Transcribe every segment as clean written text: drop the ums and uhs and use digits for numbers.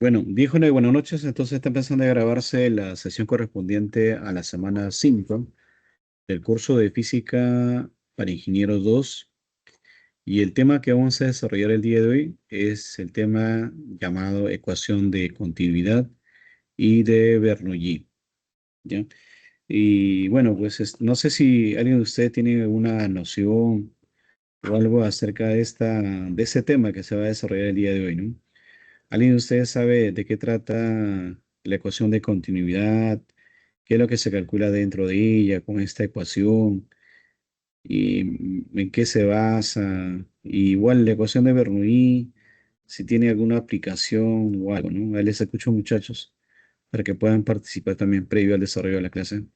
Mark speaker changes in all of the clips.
Speaker 1: Bueno, viejo de buenas noches. Entonces está empezando a grabarse la sesión correspondiente a la semana 5 del curso de Física para Ingenieros 2. Y el tema que vamos a desarrollar el día de hoy es el tema llamado ecuación de continuidad y de Bernoulli, ¿ya? Y bueno, pues no sé si alguien de ustedes tiene alguna noción o algo acerca de ese tema que se va a desarrollar el día de hoy, ¿no? ¿Alguien de ustedes sabe de qué trata la ecuación de continuidad? ¿Qué es lo que se calcula dentro de ella con esta ecuación? ¿Y en qué se basa? Y igual la ecuación de Bernoulli, si tiene alguna aplicación o algo, ¿no? Ahí les escucho, muchachos, para que puedan participar también previo al desarrollo de la clase.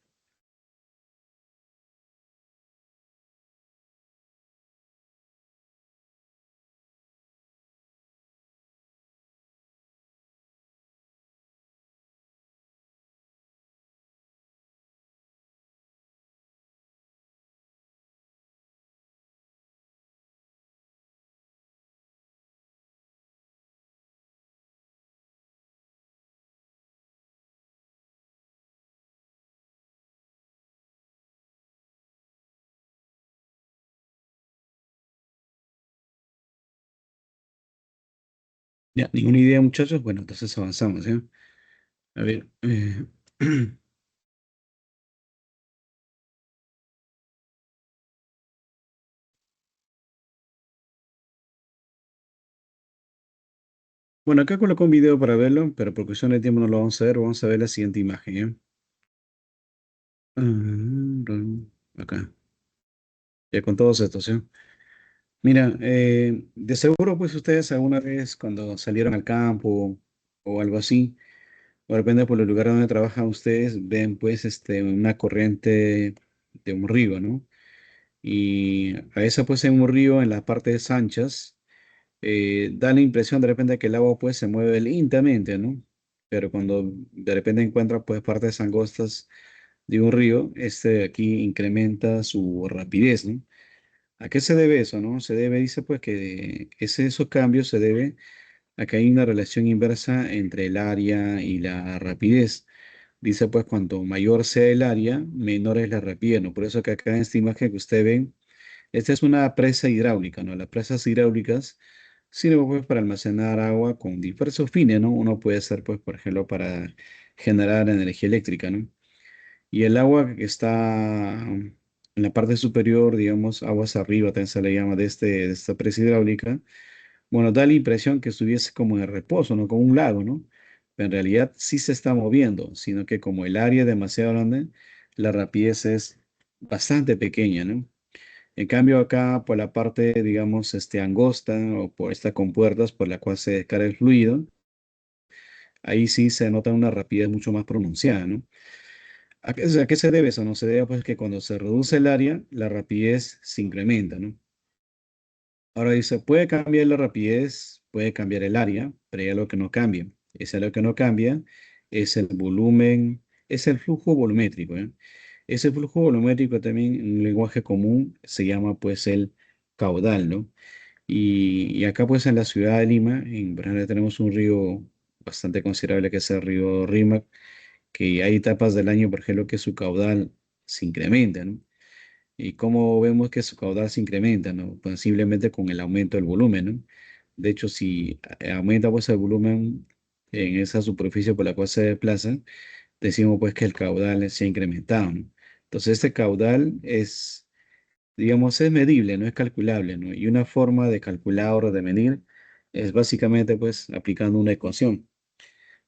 Speaker 1: Ya, ninguna idea, muchachos. Bueno, entonces avanzamos, ¿ya? A ver. Bueno, acá coloco un video para verlo, pero por cuestión de tiempo no lo vamos a ver. Vamos a ver la siguiente imagen, ¿ya? Acá, ya con todos estos, ¿sí? Mira, de seguro pues ustedes alguna vez cuando salieron al campo o algo así, o depende por el lugar donde trabajan ustedes, ven pues una corriente de un río, ¿no? Y a esa pues en un río en las partes anchas, da la impresión de repente que el agua pues se mueve lentamente, ¿no? Pero cuando de repente encuentra pues partes angostas de un río, este de aquí incrementa su rapidez, ¿no? ¿A qué se debe eso, no? Se debe, dice, pues que esos cambios se debe a que hay una relación inversa entre el área y la rapidez. Dice, pues, cuanto mayor sea el área, menor es la rapidez, ¿no? Por eso que acá en esta imagen que usted ven, esta es una presa hidráulica, ¿no? Las presas hidráulicas sirven, pues, para almacenar agua con diversos fines, ¿no? Uno puede ser, pues, por ejemplo, para generar energía eléctrica, ¿no? Y el agua que está en la parte superior, digamos, aguas arriba, también se le llama de esta presa hidráulica, bueno, da la impresión que estuviese como en reposo, ¿no? Como un lago, ¿no? Pero en realidad sí se está moviendo, sino que como el área es demasiado grande, la rapidez es bastante pequeña, ¿no? En cambio acá, por la parte, digamos, angosta o por esta compuertas por la cual se descarga el fluido, ahí sí se nota una rapidez mucho más pronunciada, ¿no? A qué se debe eso? No se debe pues que cuando se reduce el área, la rapidez se incrementa, ¿no? Ahora dice, puede cambiar la rapidez, puede cambiar el área, pero hay algo que no cambia. Ese algo que no cambia es el volumen, es el flujo volumétrico, ¿eh? Ese flujo volumétrico también en un lenguaje común se llama pues el caudal, ¿no? Y acá pues en la ciudad de Lima, en Brasil tenemos un río bastante considerable que es el río Rímac, que hay etapas del año, por ejemplo, que su caudal se incrementa, ¿no? Y cómo vemos que su caudal se incrementa, ¿no? Pues simplemente con el aumento del volumen, ¿no? De hecho, si aumenta pues el volumen en esa superficie por la cual se desplaza, decimos pues que el caudal se ha incrementado, ¿no? Entonces, este caudal es, digamos, es medible, no es calculable, ¿no? Y una forma de calcular o de medir es básicamente pues aplicando una ecuación.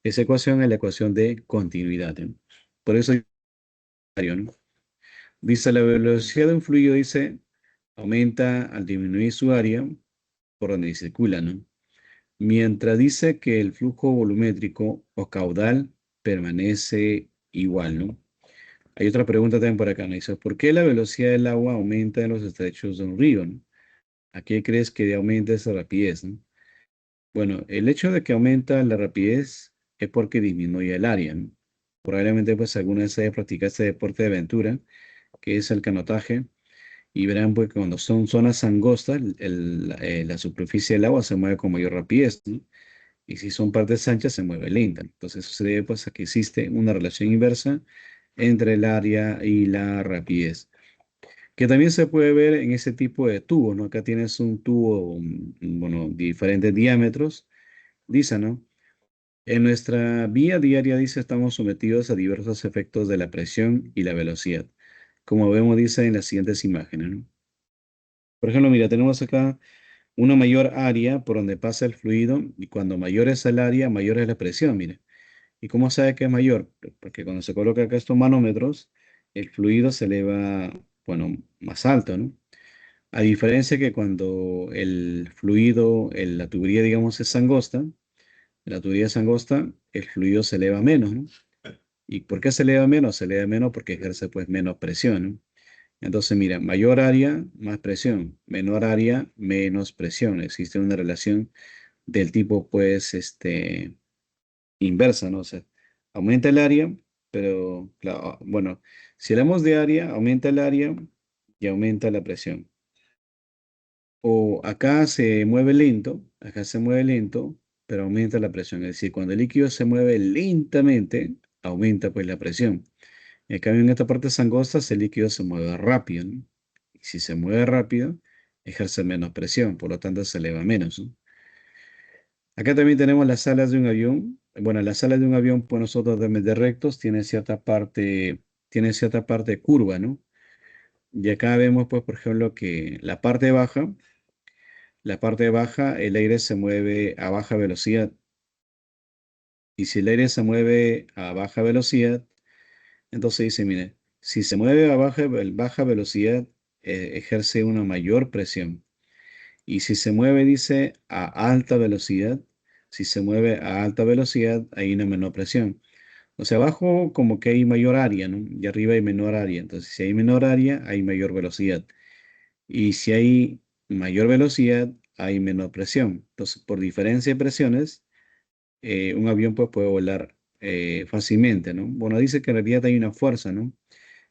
Speaker 1: Esa ecuación es la ecuación de continuidad, ¿no? Por eso, ¿no? Dice la velocidad de un fluido, dice, aumenta al disminuir su área por donde circula, ¿no? Mientras dice que el flujo volumétrico o caudal permanece igual, ¿no? Hay otra pregunta también por acá, ¿no? Dice, ¿por qué la velocidad del agua aumenta en los estrechos de un río, ¿no? ¿A qué crees que aumenta esa rapidez, ¿no? Bueno, el hecho de que aumenta la rapidez es porque disminuye el área, ¿no? Probablemente pues alguna vez haya practicado este deporte de aventura, que es el canotaje, y verán pues que cuando son zonas angostas, la superficie del agua se mueve con mayor rapidez, ¿no? Y si son partes anchas, se mueve lenta. Entonces, eso se debe pues, a que existe una relación inversa entre el área y la rapidez. Que también se puede ver en ese tipo de tubos, ¿no? Acá tienes un tubo, bueno, de diferentes diámetros. Dice, ¿no? En nuestra vía diaria, dice, estamos sometidos a diversos efectos de la presión y la velocidad. Como vemos, dice en las siguientes imágenes, ¿no? Por ejemplo, mira, tenemos acá una mayor área por donde pasa el fluido y cuando mayor es el área, mayor es la presión, mire. ¿Y cómo sabe que es mayor? Porque cuando se coloca acá estos manómetros, el fluido se eleva, bueno, más alto, ¿no? A diferencia que cuando el fluido, la tubería, digamos, es angosta, la tubería es angosta, el fluido se eleva menos, ¿no? ¿Y por qué se eleva menos? Se eleva menos porque ejerce pues menos presión, ¿no? Entonces, mira, mayor área, más presión, menor área, menos presión. Existe una relación del tipo, pues, inversa, ¿no? O sea, aumenta el área, pero, claro, bueno, si hablamos de área, aumenta el área y aumenta la presión. O acá se mueve lento, pero aumenta la presión. Es decir, cuando el líquido se mueve lentamente, aumenta pues la presión. En cambio, en esta parte angosta, el líquido se mueve rápido, ¿no? Y si se mueve rápido, ejerce menos presión, por lo tanto se eleva menos, ¿no? Acá también tenemos las alas de un avión. Bueno, las alas de un avión, pues nosotros de rectos, tiene cierta parte curva, ¿no? Y acá vemos, pues, por ejemplo, que la parte baja, el aire se mueve a baja velocidad. Y si el aire se mueve a baja velocidad, entonces dice, mire, si se mueve a baja velocidad, ejerce una mayor presión. Y si se mueve, dice, a alta velocidad, si se mueve a alta velocidad, hay una menor presión. O sea, abajo como que hay mayor área, ¿no? Y arriba hay menor área. Entonces, si hay menor área, hay mayor velocidad. Y si hay mayor velocidad, hay menor presión. Entonces, por diferencia de presiones, un avión pues, puede volar fácilmente, ¿no? Bueno, dice que en realidad hay una fuerza, ¿no?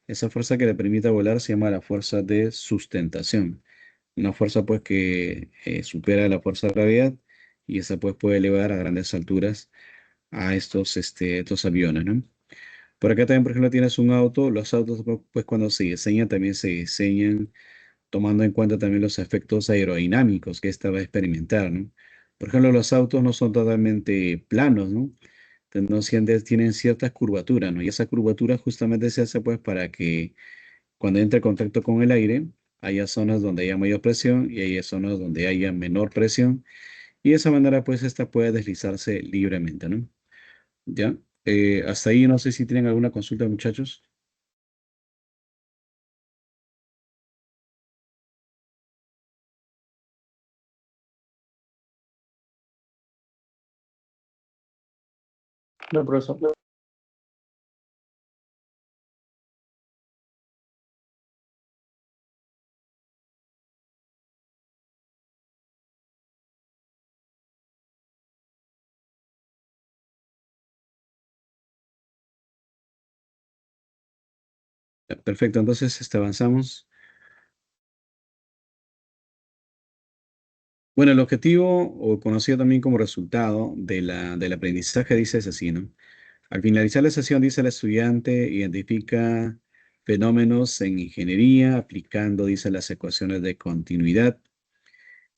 Speaker 1: Esa fuerza que le permite volar se llama la fuerza de sustentación. Una fuerza pues que supera la fuerza de gravedad y esa pues puede elevar a grandes alturas a estos aviones, ¿no? Por acá también, por ejemplo, tienes un auto. Los autos pues cuando se diseñan también se diseñan tomando en cuenta también los efectos aerodinámicos que ésta va a experimentar, ¿no? Por ejemplo, los autos no son totalmente planos, ¿no? No siempre tienen ciertas curvaturas, ¿no? Y esa curvatura justamente se hace pues para que cuando entre en contacto con el aire, haya zonas donde haya mayor presión y haya zonas donde haya menor presión. Y de esa manera, pues, esta puede deslizarse libremente, ¿no? ¿Ya? Hasta ahí no sé si tienen alguna consulta, muchachos.
Speaker 2: No, profesor.
Speaker 1: Ya, perfecto, entonces avanzamos. Bueno, el objetivo, o conocido también como resultado del aprendizaje, dice es así, ¿no? Al finalizar la sesión, dice el estudiante, identifica fenómenos en ingeniería aplicando, dice, las ecuaciones de continuidad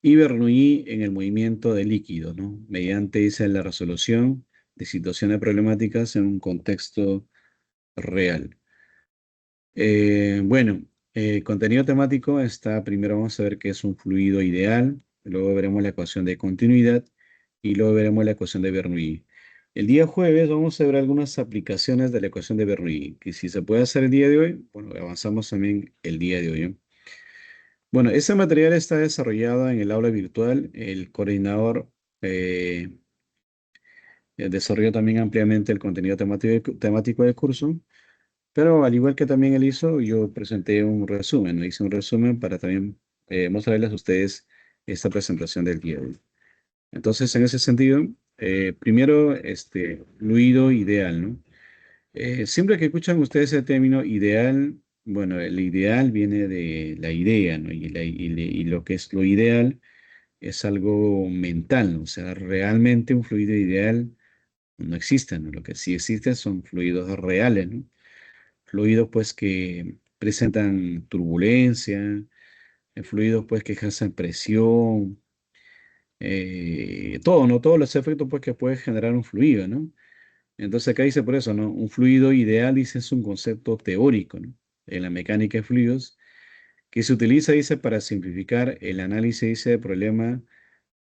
Speaker 1: y Bernoulli en el movimiento de líquido, ¿no? Mediante, dice, la resolución de situaciones problemáticas en un contexto real. Bueno, contenido temático está, primero vamos a ver qué es un fluido ideal, luego veremos la ecuación de continuidad y luego veremos la ecuación de Bernoulli. El día jueves vamos a ver algunas aplicaciones de la ecuación de Bernoulli, que si se puede hacer el día de hoy, bueno, avanzamos también el día de hoy, ¿no? Bueno, este material está desarrollado en el aula virtual. El coordinador desarrolló también ampliamente el contenido temático del curso. Pero al igual que también él hizo, yo presenté un resumen, ¿no? Hice un resumen para también mostrarles a ustedes esta presentación del día de hoy. Entonces, en ese sentido, primero, fluido ideal, ¿no? Siempre que escuchan ustedes el término ideal, bueno, el ideal viene de la idea, ¿no? Y lo que es lo ideal es algo mental, ¿no? O sea, realmente un fluido ideal no existe, ¿no? Lo que sí existe son fluidos reales, ¿no? Fluidos pues que presentan turbulencia, fluidos pues que ejercen presión, todo, ¿no? Todos los efectos pues que puede generar un fluido, ¿no? Entonces acá dice por eso, ¿no? Un fluido ideal, dice, es un concepto teórico, ¿no? En la mecánica de fluidos que se utiliza, dice, para simplificar el análisis, dice, de problema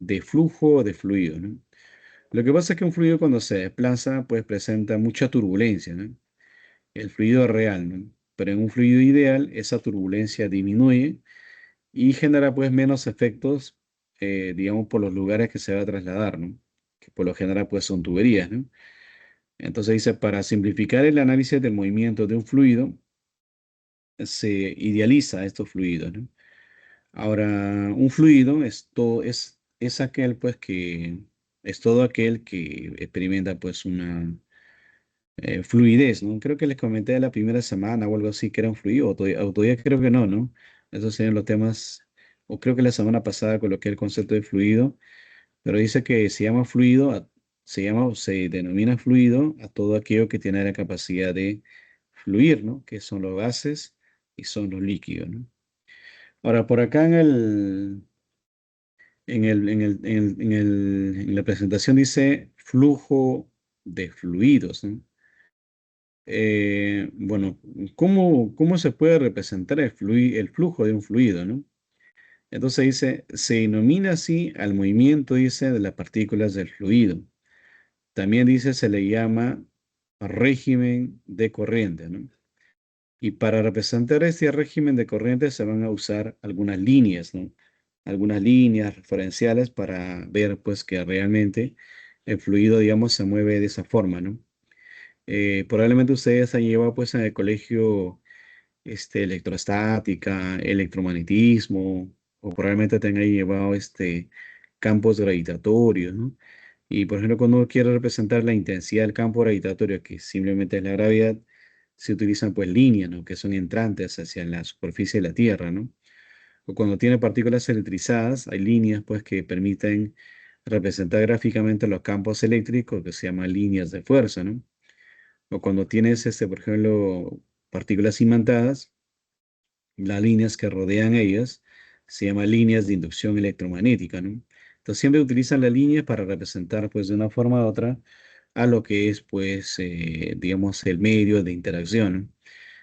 Speaker 1: de flujo o de fluido, ¿no? Lo que pasa es que un fluido cuando se desplaza, pues presenta mucha turbulencia, ¿no? El fluido es real, ¿no? Pero en un fluido ideal, esa turbulencia disminuye y genera pues menos efectos, digamos, por los lugares que se va a trasladar, ¿no? Que por lo general pues son tuberías, ¿no? Entonces dice, para simplificar el análisis del movimiento de un fluido, se idealiza estos fluidos, ¿no? Ahora, un fluido es aquel pues que es todo aquel que experimenta pues una fluidez, ¿no? Creo que les comenté la primera semana o algo así que era un fluido, o todavía creo que no, ¿no? Esos serían los temas, o creo que la semana pasada coloqué el concepto de fluido, pero dice que se llama fluido, se denomina fluido a todo aquello que tiene la capacidad de fluir, ¿no? Que son los gases y son los líquidos, ¿no? Ahora, por acá en la presentación dice flujo de fluidos, ¿no? Bueno, ¿cómo se puede representar el flujo de un fluido, ¿no? Entonces dice, se denomina así al movimiento, dice, de las partículas del fluido. También dice, se le llama régimen de corriente, ¿no? Y para representar este régimen de corriente se van a usar algunas líneas, ¿no? Algunas líneas referenciales para ver, pues, que realmente el fluido, digamos, se mueve de esa forma, ¿no? Probablemente ustedes han llevado, pues, en el colegio, electrostática, electromagnetismo, o probablemente tengan llevado, campos gravitatorios, ¿no? Y por ejemplo, cuando uno quiere representar la intensidad del campo gravitatorio, que simplemente es la gravedad, se utilizan pues líneas, ¿no? Que son entrantes hacia la superficie de la Tierra, ¿no? O cuando tiene partículas electrizadas, hay líneas pues que permiten representar gráficamente los campos eléctricos, que se llaman líneas de fuerza, ¿no? O cuando tienes, por ejemplo, partículas imantadas, las líneas que rodean ellas se llaman líneas de inducción electromagnética, ¿no? Entonces siempre utilizan la línea para representar pues de una forma u otra a lo que es pues digamos el medio de interacción, ¿no?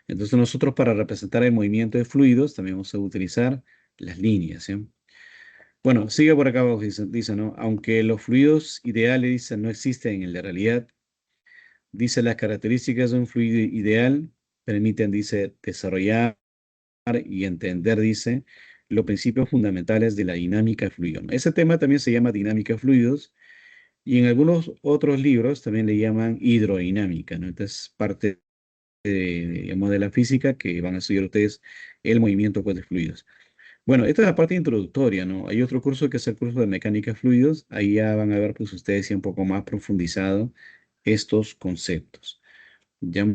Speaker 1: Entonces nosotros para representar el movimiento de fluidos también vamos a utilizar las líneas, ¿sí? Bueno, sigue por acá abajo, dice, ¿no? Aunque los fluidos ideales, dice, no existen en la realidad, dice, las características de un fluido ideal permiten, dice, desarrollar y entender, dice, los principios fundamentales de la dinámica de fluidos, ¿no? Ese tema también se llama dinámica de fluidos y en algunos otros libros también le llaman hidrodinámica, ¿no? Entonces, parte digamos, de la física que van a estudiar ustedes el movimiento pues, de fluidos. Bueno, esta es la parte introductoria, ¿no? Hay otro curso que es el curso de mecánica de fluidos. Ahí ya van a ver pues ustedes ya un poco más profundizado estos conceptos. Ya,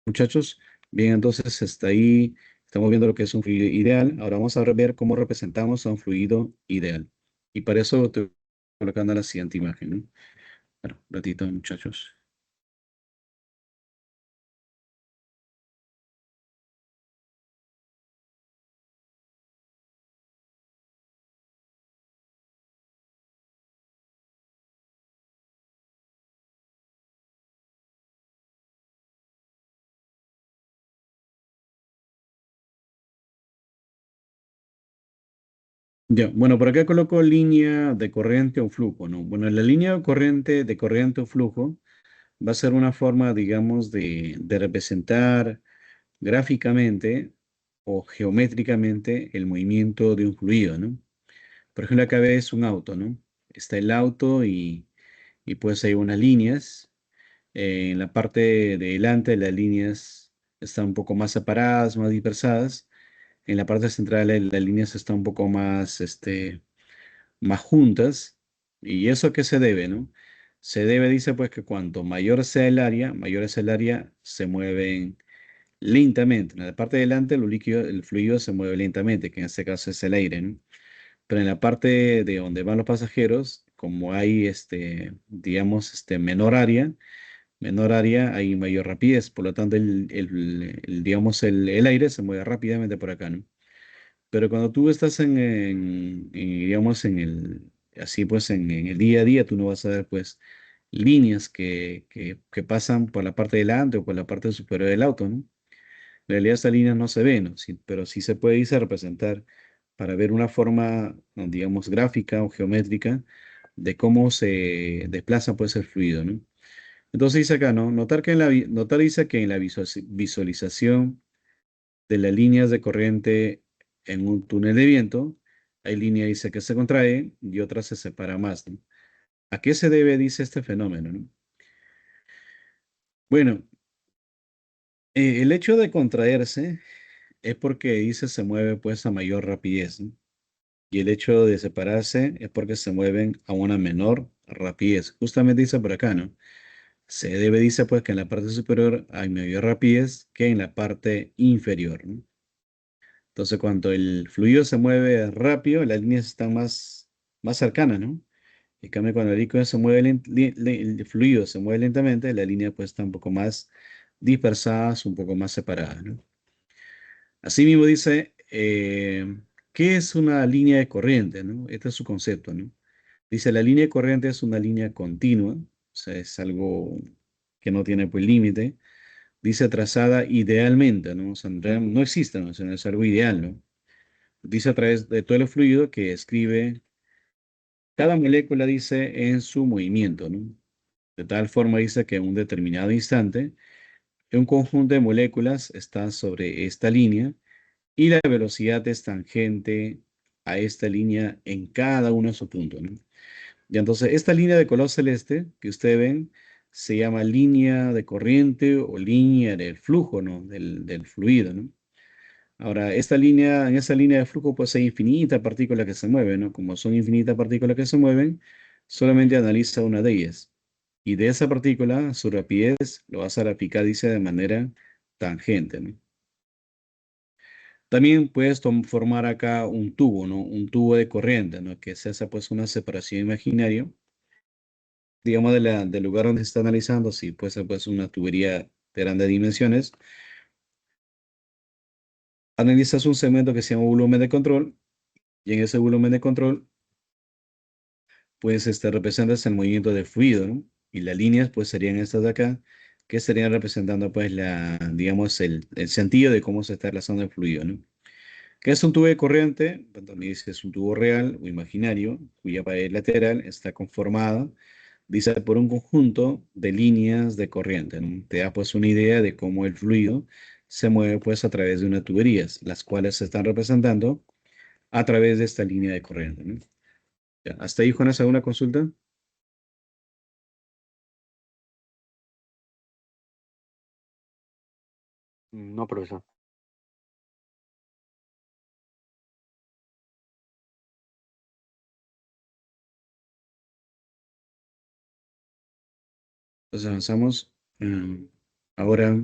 Speaker 1: muchachos, bien, entonces hasta ahí estamos viendo lo que es un fluido ideal. Ahora vamos a ver cómo representamos a un fluido ideal. Y para eso estoy colocando la siguiente imagen, ¿no? Bueno, un ratito, muchachos. Ya, bueno, por acá coloco línea de corriente o flujo, ¿no? Bueno, la línea de corriente o flujo va a ser una forma, digamos, de representar gráficamente o geométricamente el movimiento de un fluido, ¿no? Por ejemplo, acá ves un auto, ¿no? Está el auto y pues hay unas líneas. En la parte de delante las líneas están un poco más separadas, más dispersadas. En la parte central las líneas están un poco más, más juntas. ¿Y eso a qué se debe, no? Se debe, dice, pues que cuanto mayor sea el área, mayor es el área, se mueven lentamente. En la parte de delante, el fluido se mueve lentamente, que en este caso es el aire, ¿no? pero en la parte de donde van los pasajeros, como hay, digamos, menor área, hay mayor rapidez, por lo tanto, digamos, el aire se mueve rápidamente por acá, ¿no? Pero cuando tú estás digamos, así pues, en el día a día, tú no vas a ver, pues, líneas que pasan por la parte delante o por la parte superior del auto, ¿no? En realidad, estas líneas no se ven, ¿no? Sí, pero sí se puede irse a representar para ver una forma, ¿no? digamos, gráfica o geométrica de cómo se desplaza, pues, el fluido, ¿no? Entonces dice acá, ¿no? Notar dice que en la visualización de las líneas de corriente en un túnel de viento, hay línea dice que se contrae y otra se separa más, ¿no? ¿A qué se debe, dice este fenómeno, ¿no? Bueno, el hecho de contraerse es porque dice se mueve pues a mayor rapidez, ¿no? Y el hecho de separarse es porque se mueven a una menor rapidez. Justamente dice por acá, ¿no? Se debe, dice pues que en la parte superior hay mayor rapidez que en la parte inferior, ¿no? Entonces, cuando el fluido se mueve rápido, las líneas están más cercanas, ¿no? En cambio, cuando el líquido se mueve, el fluido se mueve lentamente, la línea pues está un poco más dispersadas, un poco más separadas, ¿no? Asimismo dice, ¿qué es una línea de corriente, ¿no? Este es su concepto, ¿no? Dice, la línea de corriente es una línea continua, o sea, es algo que no tiene pues límite. Dice trazada idealmente, ¿no? O sea, no existe, ¿no? O sea, no es algo ideal, ¿no? Dice a través de todo el fluido que escribe cada molécula, dice, en su movimiento, ¿no? De tal forma, dice que en un determinado instante, un conjunto de moléculas está sobre esta línea y la velocidad es tangente a esta línea en cada uno de sus puntos, ¿no? Y entonces, esta línea de color celeste que ustedes ven se llama línea de corriente o línea del flujo, ¿no? Del fluido, ¿no? Ahora, en esa línea de flujo, pues hay infinitas partículas que se mueven, ¿no? Como son infinitas partículas que se mueven, solamente analiza una de ellas. Y de esa partícula, su rapidez lo vas a graficar, dice, de manera tangente, ¿no? También puedes formar acá un tubo, ¿no? Un tubo de corriente, ¿no? Que se hace pues una separación imaginaria, digamos, del lugar donde se está analizando, si puede ser pues una tubería de grandes dimensiones. Analizas un segmento que se llama volumen de control y en ese volumen de control pues representas el movimiento del fluido, ¿no? Y las líneas pues serían estas de acá, que estarían representando pues digamos, el sentido de cómo se está relacionando el fluido, ¿no? ¿Qué es un tubo de corriente? Pues, también dice que es un tubo real o imaginario, cuya pared lateral está conformada, dice, por un conjunto de líneas de corriente, ¿no? Te da pues una idea de cómo el fluido se mueve pues a través de unas tuberías, las cuales se están representando a través de esta línea de corriente, ¿no? Ya, ¿hasta ahí, Jonas, alguna consulta?
Speaker 2: No, profesor.
Speaker 1: Entonces avanzamos. Ahora,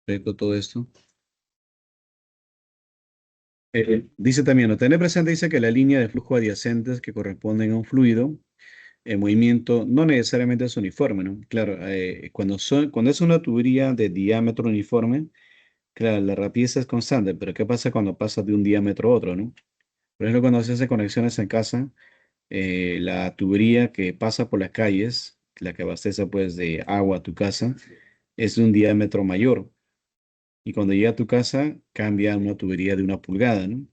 Speaker 1: respecto a todo esto. Dice también, no tener presente, dice que la línea de flujo adyacentes que corresponden a un fluido en movimiento no necesariamente es uniforme, ¿no? Claro, cuando es una tubería de diámetro uniforme, claro, la rapidez es constante, pero ¿qué pasa cuando pasa de un diámetro a otro, ¿no? Por ejemplo, cuando se hace conexiones en casa, la tubería que pasa por las calles, la que abastece pues de agua a tu casa, es de un diámetro mayor. Y cuando llega a tu casa, cambia a una tubería de 1 pulgada, ¿no?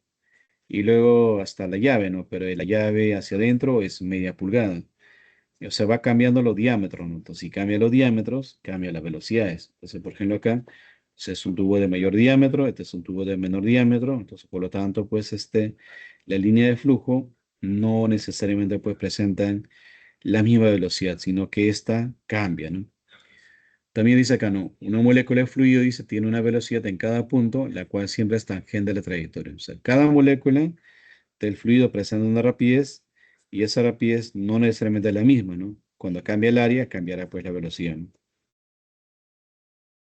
Speaker 1: Y luego hasta la llave, ¿no? Pero de la llave hacia adentro es media pulgada. O sea, va cambiando los diámetros, ¿no? Entonces, si cambia los diámetros, cambia las velocidades. Entonces, por ejemplo, acá, ese es un tubo de mayor diámetro, este es un tubo de menor diámetro. Entonces, por lo tanto, pues, la línea de flujo no necesariamente, pues, presentan la misma velocidad, sino que esta cambia, ¿no? También dice acá, no, una molécula de fluido, dice, tiene una velocidad en cada punto, la cual siempre es tangente a la trayectoria. O sea, cada molécula del fluido presenta una rapidez y esa rapidez no necesariamente es la misma, ¿no? Cuando cambia el área, cambiará pues la velocidad, ¿no?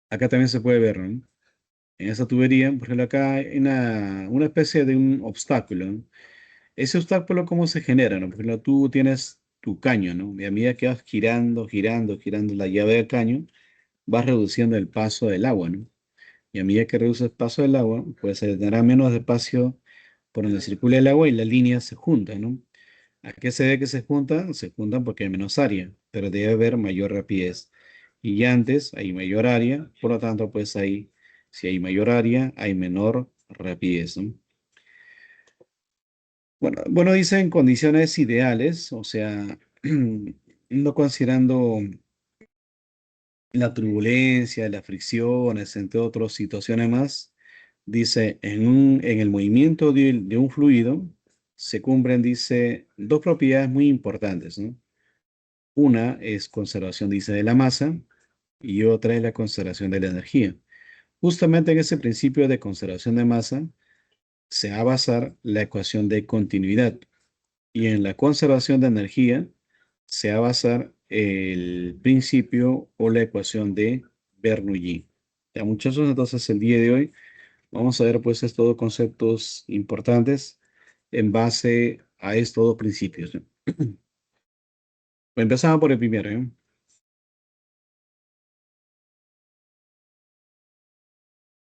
Speaker 1: Acá también se puede ver, ¿no? En esa tubería, por ejemplo, acá hay una especie de un obstáculo, ¿no? Ese obstáculo, ¿cómo se genera, no? Por ejemplo, tú tienes tu caño, ¿no? Y a medida que vas girando, girando, girando la llave del caño, vas reduciendo el paso del agua, ¿no? Y a medida que reduces el paso del agua, pues se tendrá menos espacio por donde circula el agua y las líneas se juntan, ¿no? ¿A qué se ve que se juntan? Se juntan porque hay menos área, pero debe haber mayor rapidez. Y ya antes hay mayor área, por lo tanto, pues ahí, si hay mayor área, hay menor rapidez, ¿no? Bueno, dice en condiciones ideales, o sea, no considerando la turbulencia, las fricciones, entre otras situaciones más, dice, en el movimiento de un fluido se cumplen, dice, dos propiedades muy importantes, ¿no? Una es conservación, dice, de la masa y otra es la conservación de la energía. Justamente en ese principio de conservación de masa se va a basar la ecuación de continuidad y en la conservación de energía se va a basar el principio o la ecuación de Bernoulli. Ya, muchachos, entonces el día de hoy vamos a ver pues estos dos conceptos importantes en base a estos dos principios, ¿no? Empezamos por el primero, ¿eh?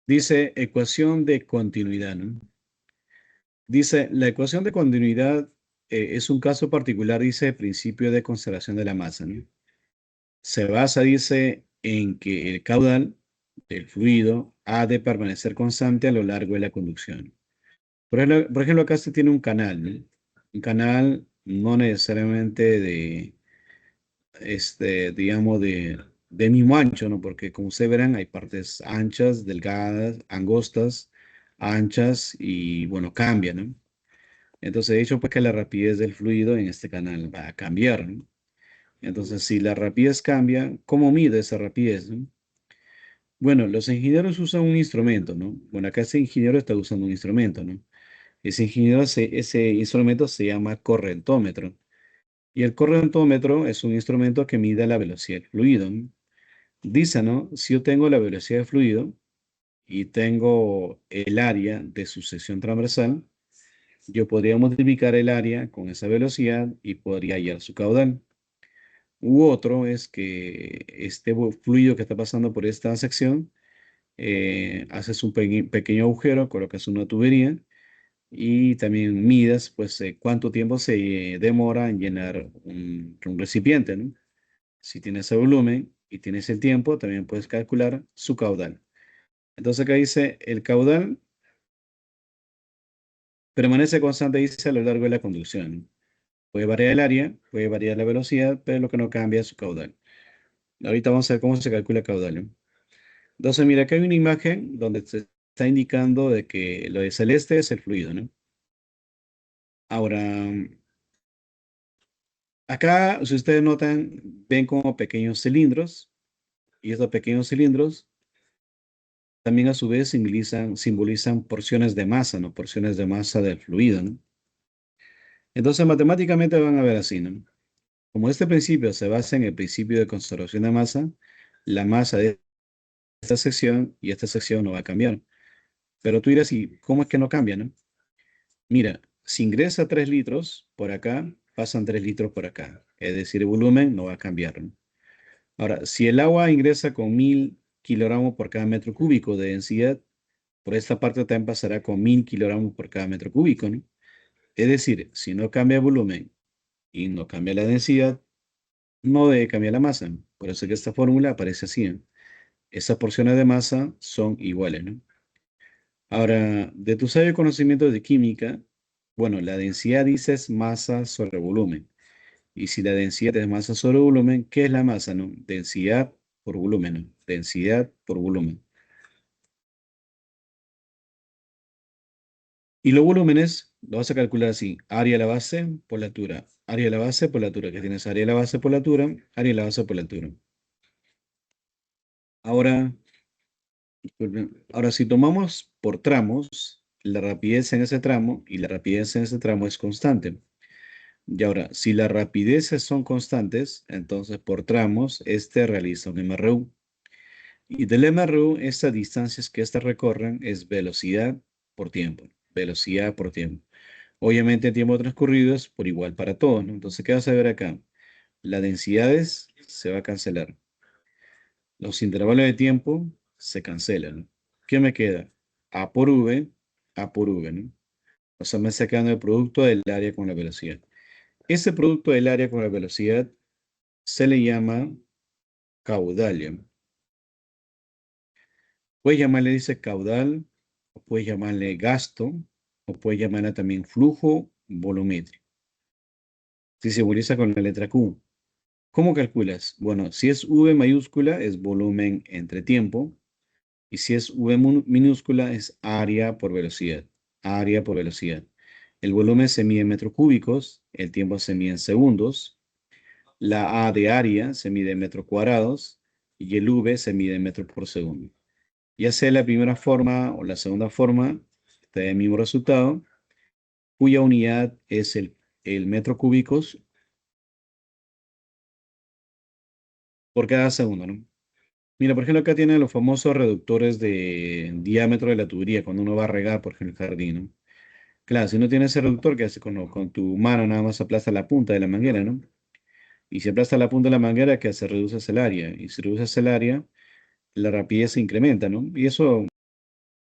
Speaker 1: Dice ecuación de continuidad, ¿no? Dice, la ecuación de continuidad es un caso particular, dice, principio de conservación de la masa, ¿no? Se basa, dice, en que el caudal del fluido ha de permanecer constante a lo largo de la conducción. Por ejemplo, acá se tiene un canal, ¿no? Un canal no necesariamente digamos, de mismo ancho, ¿no? Porque como ustedes verán, hay partes anchas, delgadas, angostas, anchas y, bueno, cambian, ¿no? Entonces, de hecho, pues que la rapidez del fluido en este canal va a cambiar, ¿no? Entonces, si la rapidez cambia, ¿cómo mide esa rapidez, no? Bueno, los ingenieros usan un instrumento, ¿no? Bueno, acá ese ingeniero está usando un instrumento, ¿no? Ese instrumento se llama correntómetro. Y el correntómetro es un instrumento que mide la velocidad del fluido, ¿no? Dice, ¿no? Si yo tengo la velocidad del fluido y tengo el área de sucesión transversal, yo podría multiplicar el área con esa velocidad y podría hallar su caudal. U otro es que este fluido que está pasando por esta sección, haces un pequeño agujero, colocas una tubería y también midas pues cuánto tiempo se demora en llenar un recipiente, ¿no? Si tienes el volumen y tienes el tiempo, también puedes calcular su caudal. Entonces acá dice, el caudal permanece constante, dice, a lo largo de la conducción. Puede variar el área, puede variar la velocidad, pero lo que no cambia es su caudal. Ahorita vamos a ver cómo se calcula el caudal, ¿no? Entonces, mira, acá hay una imagen donde se está indicando de que lo de celeste es el fluido, ¿no? Ahora, acá, si ustedes notan, ven como pequeños cilindros, y estos pequeños cilindros también a su vez simbolizan porciones de masa, ¿no? Porciones de masa del fluido, ¿no? Entonces, matemáticamente van a ver así, ¿no? Como este principio se basa en el principio de conservación de masa, la masa de esta sección y esta sección no va a cambiar. Pero tú dirás, ¿y cómo es que no cambia, no? Mira, si ingresa 3 litros por acá, pasan 3 litros por acá. Es decir, el volumen no va a cambiar, ¿no? Ahora, si el agua ingresa con 1000 kilogramos por cada metro cúbico de densidad, por esta parte también pasará con 1000 kilogramos por cada metro cúbico, ¿no? Es decir, si no cambia el volumen y no cambia la densidad, no debe cambiar la masa, ¿no? Por eso que esta fórmula aparece así, ¿no? Esas porciones de masa son iguales, ¿no? Ahora, de tu sabio conocimiento de química, bueno, la densidad dices masa sobre volumen. Y si la densidad es masa sobre volumen, ¿qué es la masa, no? Densidad por volumen, ¿no? Densidad por volumen. Y los volúmenes lo vas a calcular así: área de la base por la altura, área de la base por la altura, que tienes área de la base por la altura, área de la base por la altura. Ahora, ahora si tomamos por tramos, la rapidez en ese tramo y la rapidez en ese tramo es constante. Y ahora, si las rapideces son constantes, entonces por tramos, este realiza un MRU. Y del MRU, estas distancias que éstas recorren es velocidad por tiempo. Velocidad por tiempo. Obviamente, tiempo transcurrido es por igual para todos, ¿no? Entonces, ¿qué vas a ver acá? Las densidades se va a cancelar. Los intervalos de tiempo se cancelan. ¿Qué me queda? A por V, A por V, ¿no? O sea, me está quedando el producto del área con la velocidad. Ese producto del área con la velocidad se le llama caudal. Puedes llamarle, dice, caudal, o puedes llamarle gasto, o puedes llamarle también flujo volumétrico. Si se simboliza con la letra Q. ¿Cómo calculas? Bueno, si es V mayúscula es volumen entre tiempo, y si es V minúscula es área por velocidad. Área por velocidad. El volumen se mide en metros cúbicos, el tiempo se mide en segundos, la A de área se mide en metros cuadrados y el V se mide en metros por segundo. Ya sea la primera forma o la segunda forma, te da el mismo resultado, cuya unidad es el metro cúbicos por cada segundo, ¿no? Mira, por ejemplo, acá tiene los famosos reductores de diámetro de la tubería cuando uno va a regar, por ejemplo, el jardín, ¿no? Claro, si no tienes ese reductor, ¿qué hace? Con tu mano nada más aplasta la punta de la manguera, ¿no? Y si aplasta la punta de la manguera, ¿qué hace? Reduces el área. Y si reduces el área, la rapidez se incrementa, ¿no? Y eso,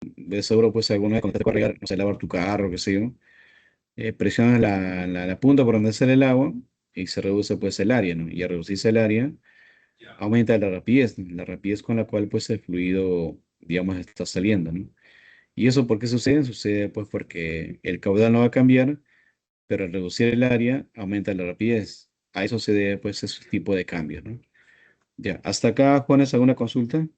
Speaker 1: de seguro, pues alguna vez cuando te vas a regar, no sé, lavar tu carro, qué sé yo, presionas la punta por donde sale el agua y se reduce pues el área, ¿no? Y al reducirse el área, aumenta la rapidez, ¿no? La rapidez con la cual pues el fluido, digamos, está saliendo, ¿no? ¿Y eso por qué sucede? Sucede pues porque el caudal no va a cambiar, pero al reducir el área, aumenta la rapidez. A eso se debe pues ese tipo de cambios, ¿no? Ya, hasta acá, Juanes, ¿alguna consulta?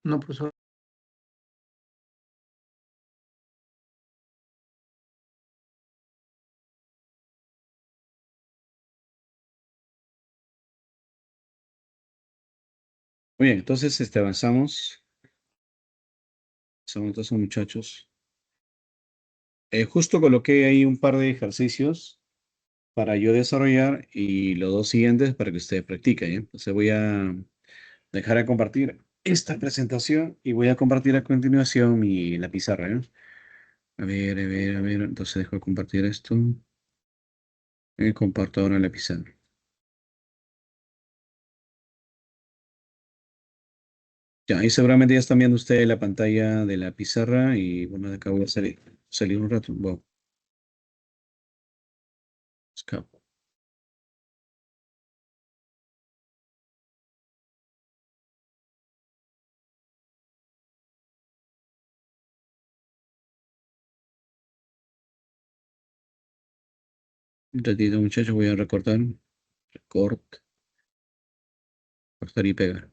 Speaker 2: No, profesor.
Speaker 1: Muy bien, entonces avanzamos. Entonces, muchachos. Justo coloqué ahí un par de ejercicios para yo desarrollar y los dos siguientes para que ustedes practiquen, ¿eh? Entonces voy a dejar de compartir esta presentación y voy a compartir a continuación la pizarra, ¿eh? A ver, a ver, a ver. Entonces dejo de compartir esto y comparto ahora la pizarra. Ya, ahí seguramente ya están viendo ustedes la pantalla de la pizarra y bueno, de acá voy a salir un rato. Bueno, escapo. Un ratito, muchachos, voy a recortar, recortar y pegar.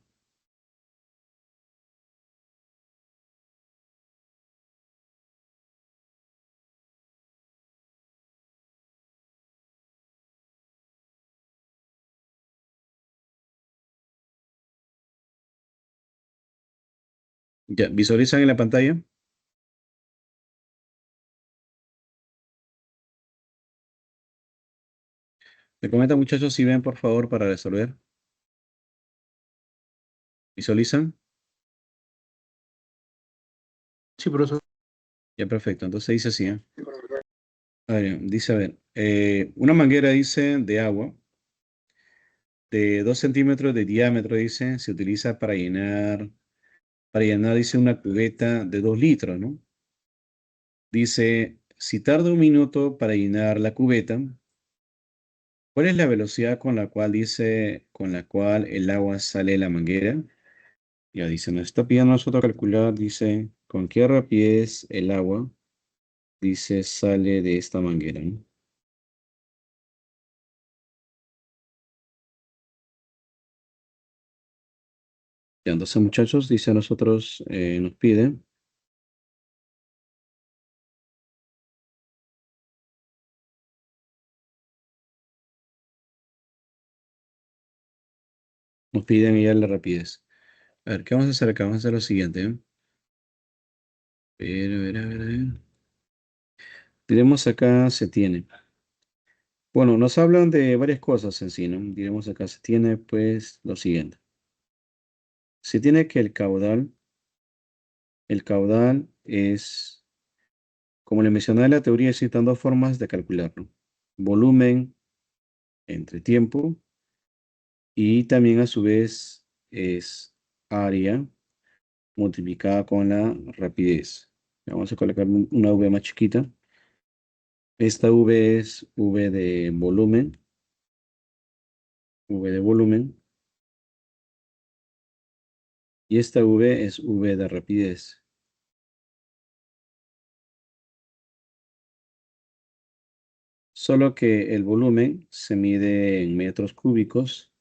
Speaker 1: Ya, ¿visualizan en la pantalla? Me comentan, muchachos, si ven, por favor, para resolver. ¿Visualizan?
Speaker 2: Sí, profesor.
Speaker 1: Ya, perfecto. Entonces dice así, ¿eh? A ver, dice, a ver, una manguera, dice, de agua de 2 centímetros de diámetro, dice, se utiliza para llenar, dice, una cubeta de 2 litros, ¿no? Dice, si tarda un minuto para llenar la cubeta, ¿cuál es la velocidad con la cual, dice, con la cual el agua sale de la manguera? Ya dice, nos está pidiendo a nosotros calcular, dice, con qué rapidez el agua, dice, sale de esta manguera, ¿no? Ya, entonces, muchachos, dice a nosotros, nos pide, Nos piden ya la rapidez. A ver, ¿qué vamos a hacer acá? Vamos a hacer lo siguiente. A ver. Diremos acá se tiene. Bueno, nos hablan de varias cosas en sí, ¿no? Diremos acá se tiene, pues, lo siguiente. Se tiene que el caudal es, como le mencioné en la teoría, existen dos formas de calcularlo. Volumen entre tiempo y también a su vez es área multiplicada con la rapidez. Vamos a colocar una V más chiquita. Esta V es V de volumen, y esta V es V de rapidez. Solo que el volumen se mide en metros cúbicos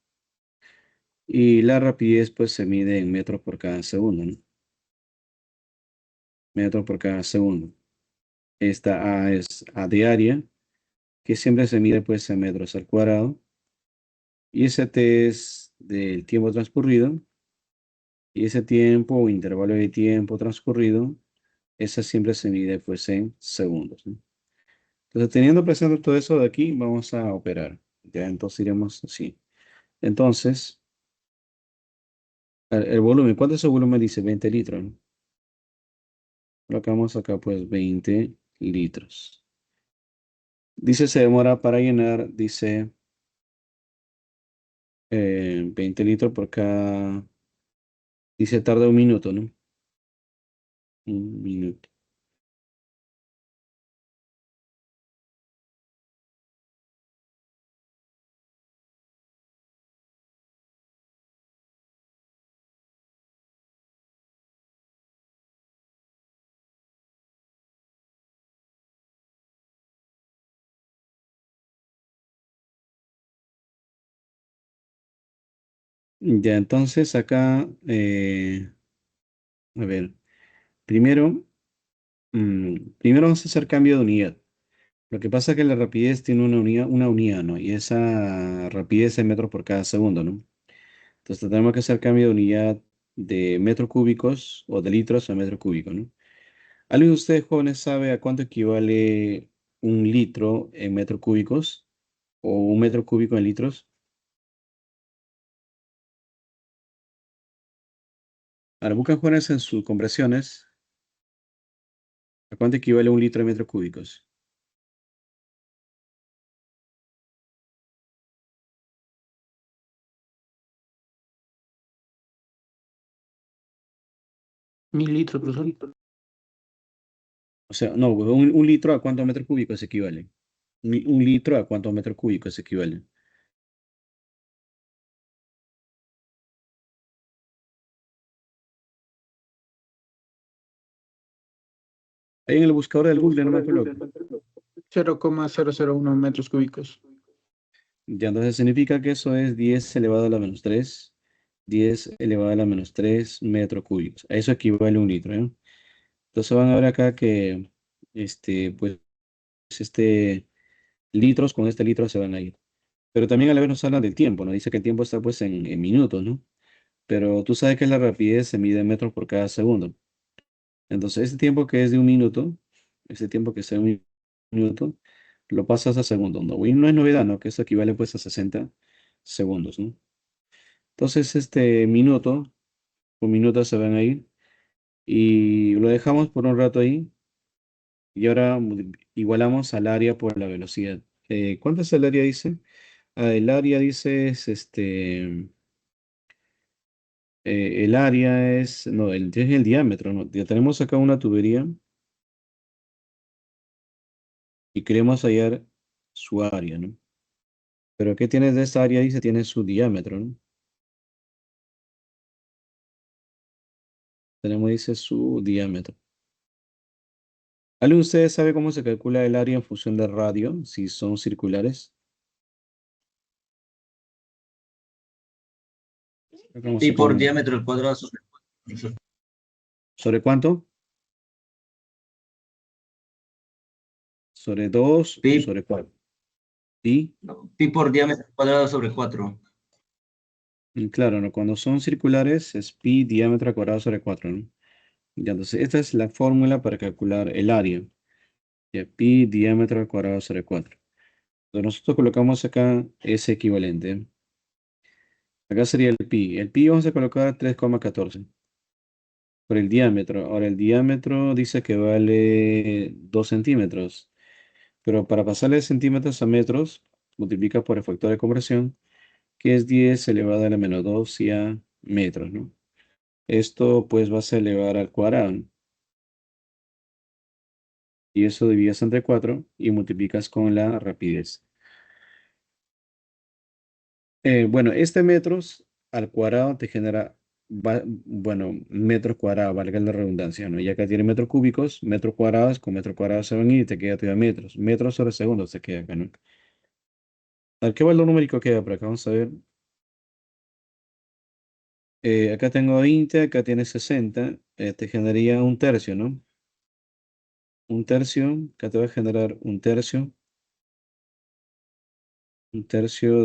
Speaker 1: y la rapidez pues se mide en metros por cada segundo, ¿no? Metros por cada segundo. Esta A es A de área, que siempre se mide pues en metros al cuadrado. Y ese T es del tiempo transcurrido. Y ese tiempo o intervalo de tiempo transcurrido, esa siempre se mide pues en segundos, ¿no? Entonces, teniendo presente todo eso de aquí, vamos a operar. Ya, entonces iremos así. Entonces, el volumen, ¿cuánto es el volumen? Dice 20 litros, ¿no? Colocamos acá pues 20 litros. Dice se demora para llenar, dice 20 litros por cada, dice tarda un minuto, ¿no? Un minuto. Ya, entonces acá, a ver, primero, primero vamos a hacer cambio de unidad. Lo que pasa es que la rapidez tiene una unidad, ¿no? Y esa rapidez es metros por cada segundo, ¿no? Entonces tenemos que hacer cambio de unidad de metros cúbicos o de litros a metro cúbico, ¿no? ¿Alguien de ustedes jóvenes sabe a cuánto equivale un litro en metros cúbicos o un metro cúbico en litros? Ahora buscan jóvenes en sus conversiones. ¿A cuánto equivale un litro en metros cúbicos?
Speaker 2: 1000 litros, profesor.
Speaker 1: O sea, no, un litro a cuántos metros cúbicos equivale. Un litro a cuántos metros cúbicos equivale. Ahí en el buscador del Google no me coloca.
Speaker 2: 0,001 metros cúbicos.
Speaker 1: Ya, entonces significa que eso es 10 elevado a la menos 3, 10 elevado a la menos 3 metros cúbicos. A eso equivale un litro, ¿eh? Entonces van a ver acá que, pues, litros con este litro se van a ir. Pero también a la vez nos habla del tiempo, ¿no? Dice que el tiempo está pues en minutos, ¿no? Pero tú sabes que la rapidez se mide en metros por cada segundo. Entonces, ese tiempo que es de un minuto, ese tiempo que es de un minuto, lo pasas a segundo, ¿no? Y no es novedad, ¿no? Que eso equivale pues a 60 segundos, ¿no? Entonces, este minuto, por minuto se van a ir y lo dejamos por un rato ahí y ahora igualamos al área por la velocidad. ¿Cuánto es el área, dice? Ah, el área, dice, el área es, no, es el diámetro, ¿no? Ya tenemos acá una tubería y queremos hallar su área, ¿no? Pero ¿qué tiene de esta área? Dice, tiene su diámetro, ¿no? Tenemos, dice, su diámetro. ¿Alguien de ustedes sabe cómo se calcula el área en función del radio, si son circulares? Vamos
Speaker 3: Pi
Speaker 1: acá
Speaker 3: por diámetro al cuadrado sobre
Speaker 1: ¿sobre cuánto? Sobre 2 o
Speaker 3: pi,
Speaker 1: sobre 4. ¿Y?
Speaker 3: no, pi por diámetro al cuadrado sobre 4.
Speaker 1: Y claro, ¿no? Cuando son circulares es pi diámetro al cuadrado sobre 4, ¿no? Ya, entonces, esta es la fórmula para calcular el área. Ya, pi diámetro al cuadrado sobre 4. Entonces, nosotros colocamos acá ese equivalente. Acá sería el pi. El pi vamos a colocar 3,14 por el diámetro. Ahora, el diámetro dice que vale 2 centímetros. Pero para pasarle de centímetros a metros, multiplica por el factor de conversión, que es 10 elevado a la menos 2 y a metros, ¿no? Esto pues vas a elevar al cuadrado, ¿no? Y eso divides entre 4 y multiplicas con la rapidez. Bueno, este metros al cuadrado te genera, bueno, metros cuadrados, valga la redundancia, ¿no? Ya que tiene metros cúbicos, metros cuadrados con metros cuadrados se van a ir y te queda todavía metros. Metros sobre segundos te queda acá, ¿no? A ver, ¿qué valor numérico queda por acá? Vamos a ver. Acá tengo 20, acá tiene 60. Te generaría un tercio, ¿no? Un tercio, acá te va a generar un tercio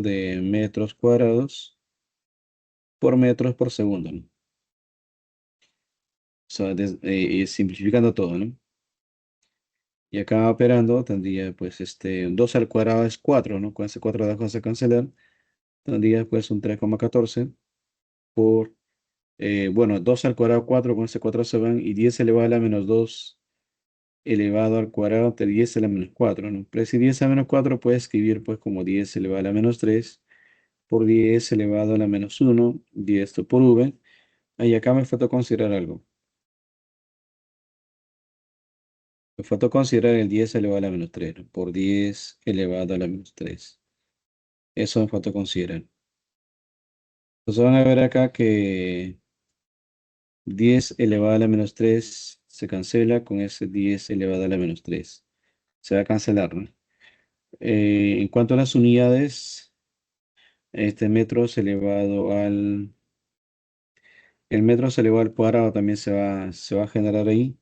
Speaker 1: de metros cuadrados por metros por segundo, ¿no? O sea, simplificando todo, ¿no? Y acá operando tendría, pues, 2 al cuadrado es 4, ¿no? Con ese 4 de abajo vas a cancelar. Tendría, pues, un 3,14 por, bueno, 2 al cuadrado 4 con ese 4 se van, y 10 elevado a la menos 2 elevado al cuadrado de 10 a la menos 4, ¿no? Pero si 10 a la menos 4 puedes escribir, pues, como 10 elevado a la menos 3 por 10 elevado a la menos 1, y esto por v. Ahí acá me faltó considerar algo. Me faltó considerar el 10 elevado a la menos 3, ¿no? Por 10 elevado a la menos 3. Eso me faltó considerar. Entonces van a ver acá que 10 elevado a la menos 3 se cancela con ese 10 elevado a la menos 3. Se va a cancelar, ¿no? En cuanto a las unidades, este metros elevado al... El metros elevado al cuadrado también se va a generar ahí.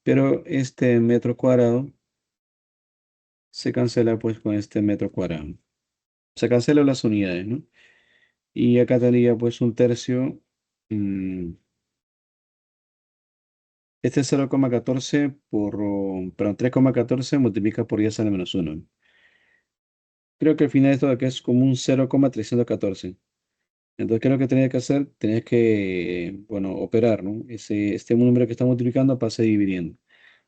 Speaker 1: Pero este metro cuadrado se cancela pues con este metro cuadrado. Se cancelan las unidades, ¿no? Y acá tendría pues un tercio. mm, Este es 0,14 perdón, 3,14 multiplica por 10 a la menos 1. Creo que al final esto de acá es como un 0,314. Entonces, ¿qué es lo que tenía que hacer? Tenés que, bueno, operar, ¿no? Este número que estamos multiplicando pasa dividiendo.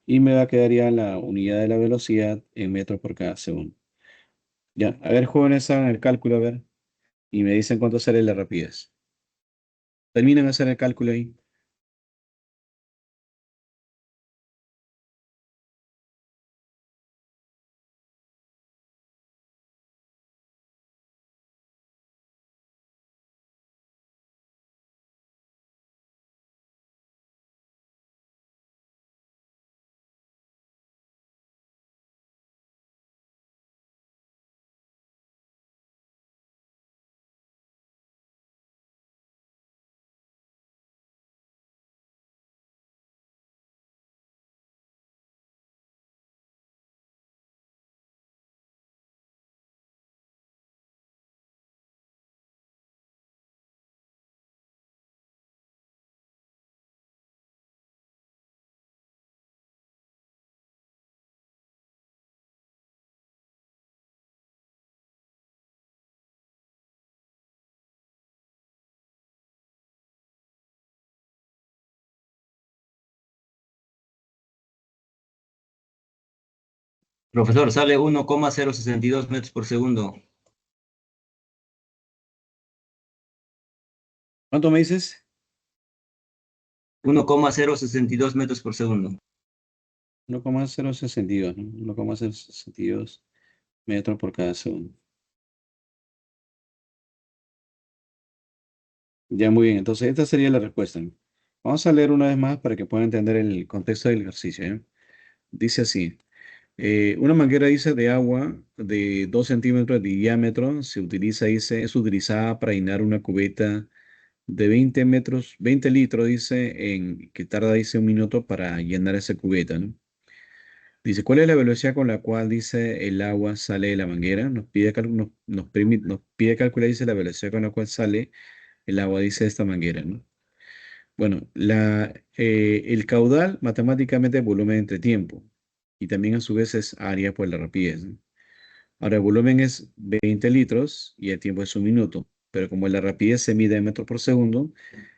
Speaker 1: Y me va a quedar ya la unidad de la velocidad en metros por cada segundo. Ya, a ver, jóvenes, hagan el cálculo, a ver, y me dicen cuánto sale la rapidez. Terminen de hacer el cálculo ahí.
Speaker 3: Profesor, sale 1,062 metros por segundo.
Speaker 1: ¿Cuánto me dices?
Speaker 3: 1,062 metros por segundo.
Speaker 1: 1,062, ¿no? 1,062 metros por cada segundo. Ya, muy bien. Entonces, esta sería la respuesta, ¿no? Vamos a leer una vez más para que puedan entender el contexto del ejercicio, ¿eh? Dice así. Una manguera, dice, de agua de 2 centímetros de diámetro es utilizada para llenar una cubeta de 20 metros, 20 litros, dice, que tarda, dice, un minuto para llenar esa cubeta, ¿no? Dice, ¿cuál es la velocidad con la cual, dice, el agua sale de la manguera? Nos pide calcular, dice, la velocidad con la cual sale el agua, dice esta manguera, ¿no? Bueno, el caudal matemáticamente es volumen entre tiempo y también a su vez es área por la rapidez, ¿no? Ahora, el volumen es 20 litros y el tiempo es un minuto, pero como la rapidez se mide en metros por segundo,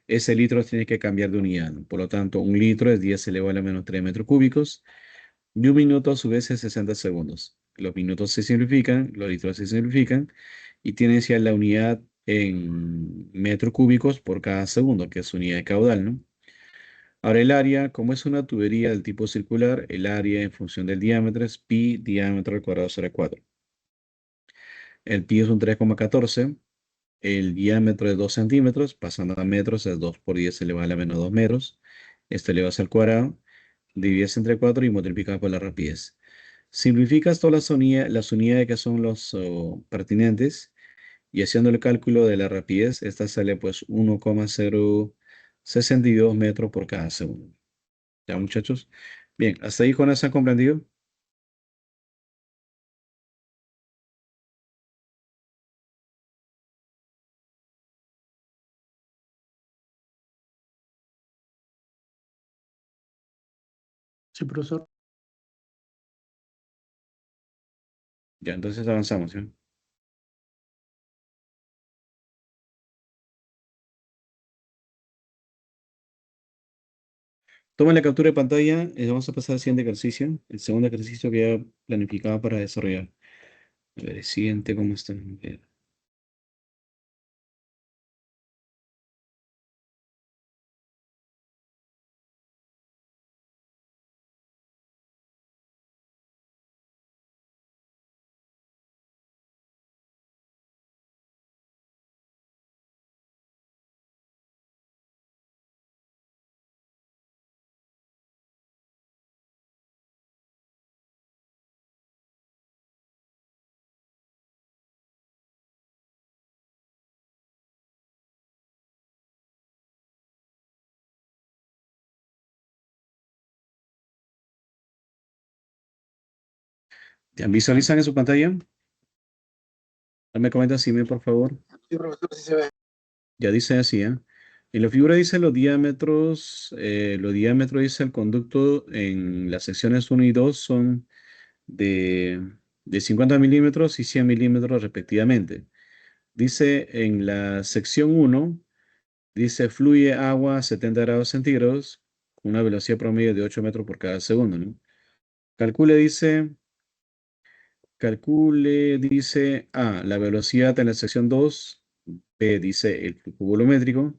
Speaker 1: ese litro tiene que cambiar de unidad, ¿no? Por lo tanto, un litro es 10 elevado a la menos 3 metros cúbicos y un minuto a su vez es 60 segundos. Los minutos se simplifican, los litros se simplifican y tienen ya la unidad en metros cúbicos por cada segundo, que es unidad de caudal, ¿no? Ahora el área, como es una tubería del tipo circular, el área en función del diámetro es pi diámetro al cuadrado sobre 4. El pi es un 3,14. El diámetro es 2 centímetros, pasando a metros es 2 por 10 elevado a la menos 2 metros. Esto elevado al cuadrado, divides entre 4 y multiplicas por la rapidez. Simplificas todas las unidades que son los pertinentes y haciendo el cálculo de la rapidez, esta sale pues 1,062 metros por cada segundo. ¿Ya, muchachos? Bien, hasta ahí, Jonas, ¿han comprendido?
Speaker 2: Sí, profesor.
Speaker 1: Ya, entonces avanzamos, ¿sí? Toma la captura de pantalla y vamos a pasar al siguiente ejercicio, el segundo ejercicio que ya planificaba para desarrollar. A ver, el siguiente, ¿cómo está? ¿Ya visualizan en su pantalla? Me comentan si me, por favor.
Speaker 2: Sí, profesor, sí se ve.
Speaker 1: Ya dice así, ¿eh? En la figura dice los diámetros dice el conducto en las secciones uno y 2 son de 50 milímetros y 100 milímetros respectivamente. Dice en la sección uno dice fluye agua a 70 grados centígrados con una velocidad promedio de 8 metros por cada segundo, ¿no? Calcule, dice, calcule, dice A, la velocidad en la sección 2, B, dice el flujo volumétrico.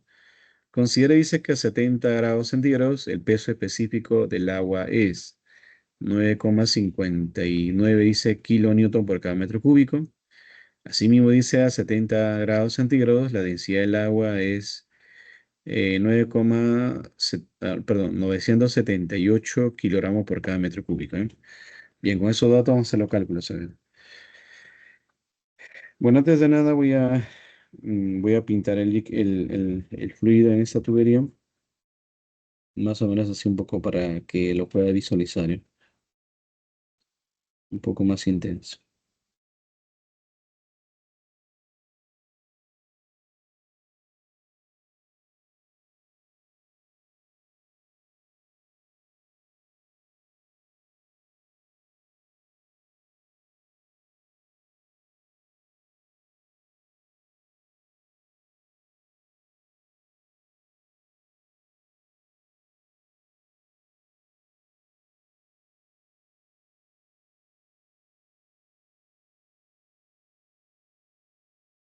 Speaker 1: Considere, dice que a 70 grados centígrados el peso específico del agua es 9,59, dice kilonewton por cada metro cúbico. Asimismo, dice a 70 grados centígrados la densidad del agua es 978 kilogramos por cada metro cúbico, ¿eh? Bien, con esos datos vamos a hacer los cálculos. ¿Eh? Bueno, antes de nada voy a pintar el fluido en esta tubería. Más o menos así un poco para que lo pueda visualizar, ¿eh? Un poco más intenso.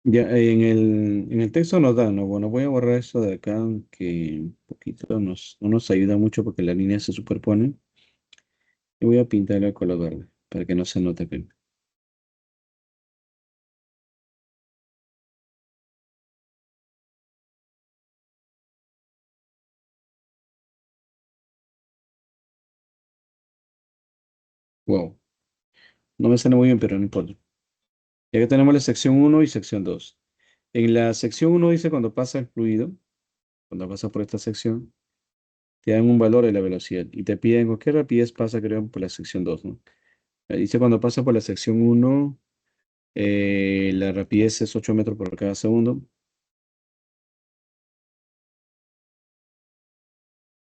Speaker 1: Ya en el texto nos da, ¿no? Bueno, voy a borrar esto de acá, que un poquito no nos ayuda mucho porque las líneas se superponen. Y voy a pintarlo de color verde para que no se note que. Wow, no me sale muy bien, pero no importa. Ya que tenemos la sección uno y sección 2. En la sección uno dice cuando pasa el fluido, cuando pasa por esta sección, te dan un valor de la velocidad y te piden con qué rapidez pasa, creo, por la sección 2, ¿no? Dice cuando pasa por la sección uno, la rapidez es 8 metros por cada segundo.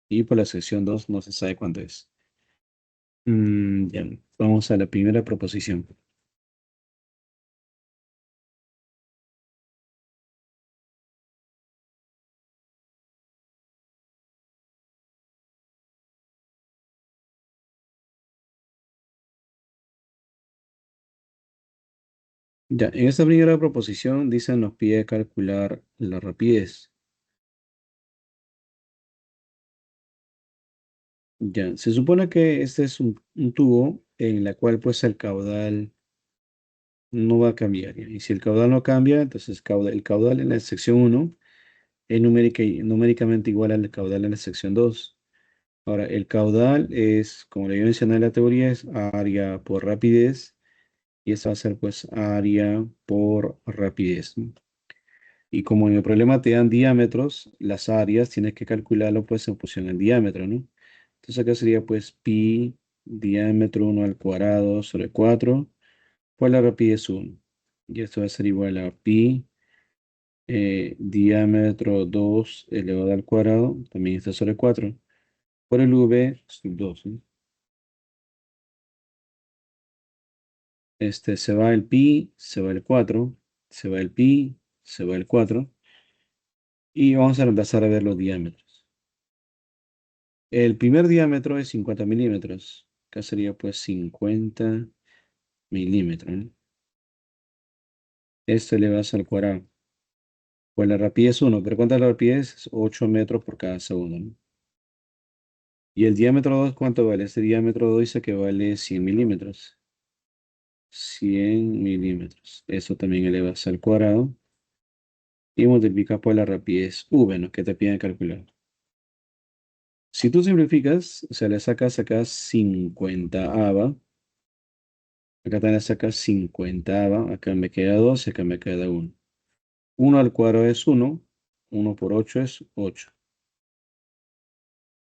Speaker 1: Y por la sección 2 no se sabe cuánto es. Ya, vamos a la primera proposición. Ya, en esta primera proposición dicen nos pide calcular la rapidez. Ya, se supone que este es un tubo en la cual pues el caudal no va a cambiar, ¿ya? Y si el caudal no cambia, entonces el caudal en la sección uno es numéricamente igual al caudal en la sección 2. Ahora, el caudal es, como le mencioné en la teoría, es área por rapidez, y eso va a ser pues área por rapidez, ¿no? Y como en el problema te dan diámetros, las áreas tienes que calcularlo pues en función del diámetro, ¿no? Entonces acá sería pues pi diámetro 1 al cuadrado sobre 4 por la rapidez 1. Y esto va a ser igual a pi diámetro 2 elevado al cuadrado, también está sobre 4 por el v sub 2, ¿no? Se va el pi, se va el 4, se va el pi, se va el 4 y vamos a reemplazar a ver los diámetros. El primer diámetro es 50 milímetros. Acá sería pues 50 milímetros, ¿no? Esto elevado al cuadrado. Pues la rapidez 1, pero ¿cuánta es la rapidez? Es 8 metros por cada segundo, ¿no? Y el diámetro 2, ¿cuánto vale? Este diámetro 2 dice que vale 100 milímetros. 100 milímetros. Eso también elevas al cuadrado y multiplica por la rapidez v, ¿no? Que te piden calcular. Si tú simplificas, o sea, le sacas acá 50ava, acá también le sacas 50ava, acá me queda 2, acá me queda 1. 1 al cuadrado es 1, 1 por 8 es 8.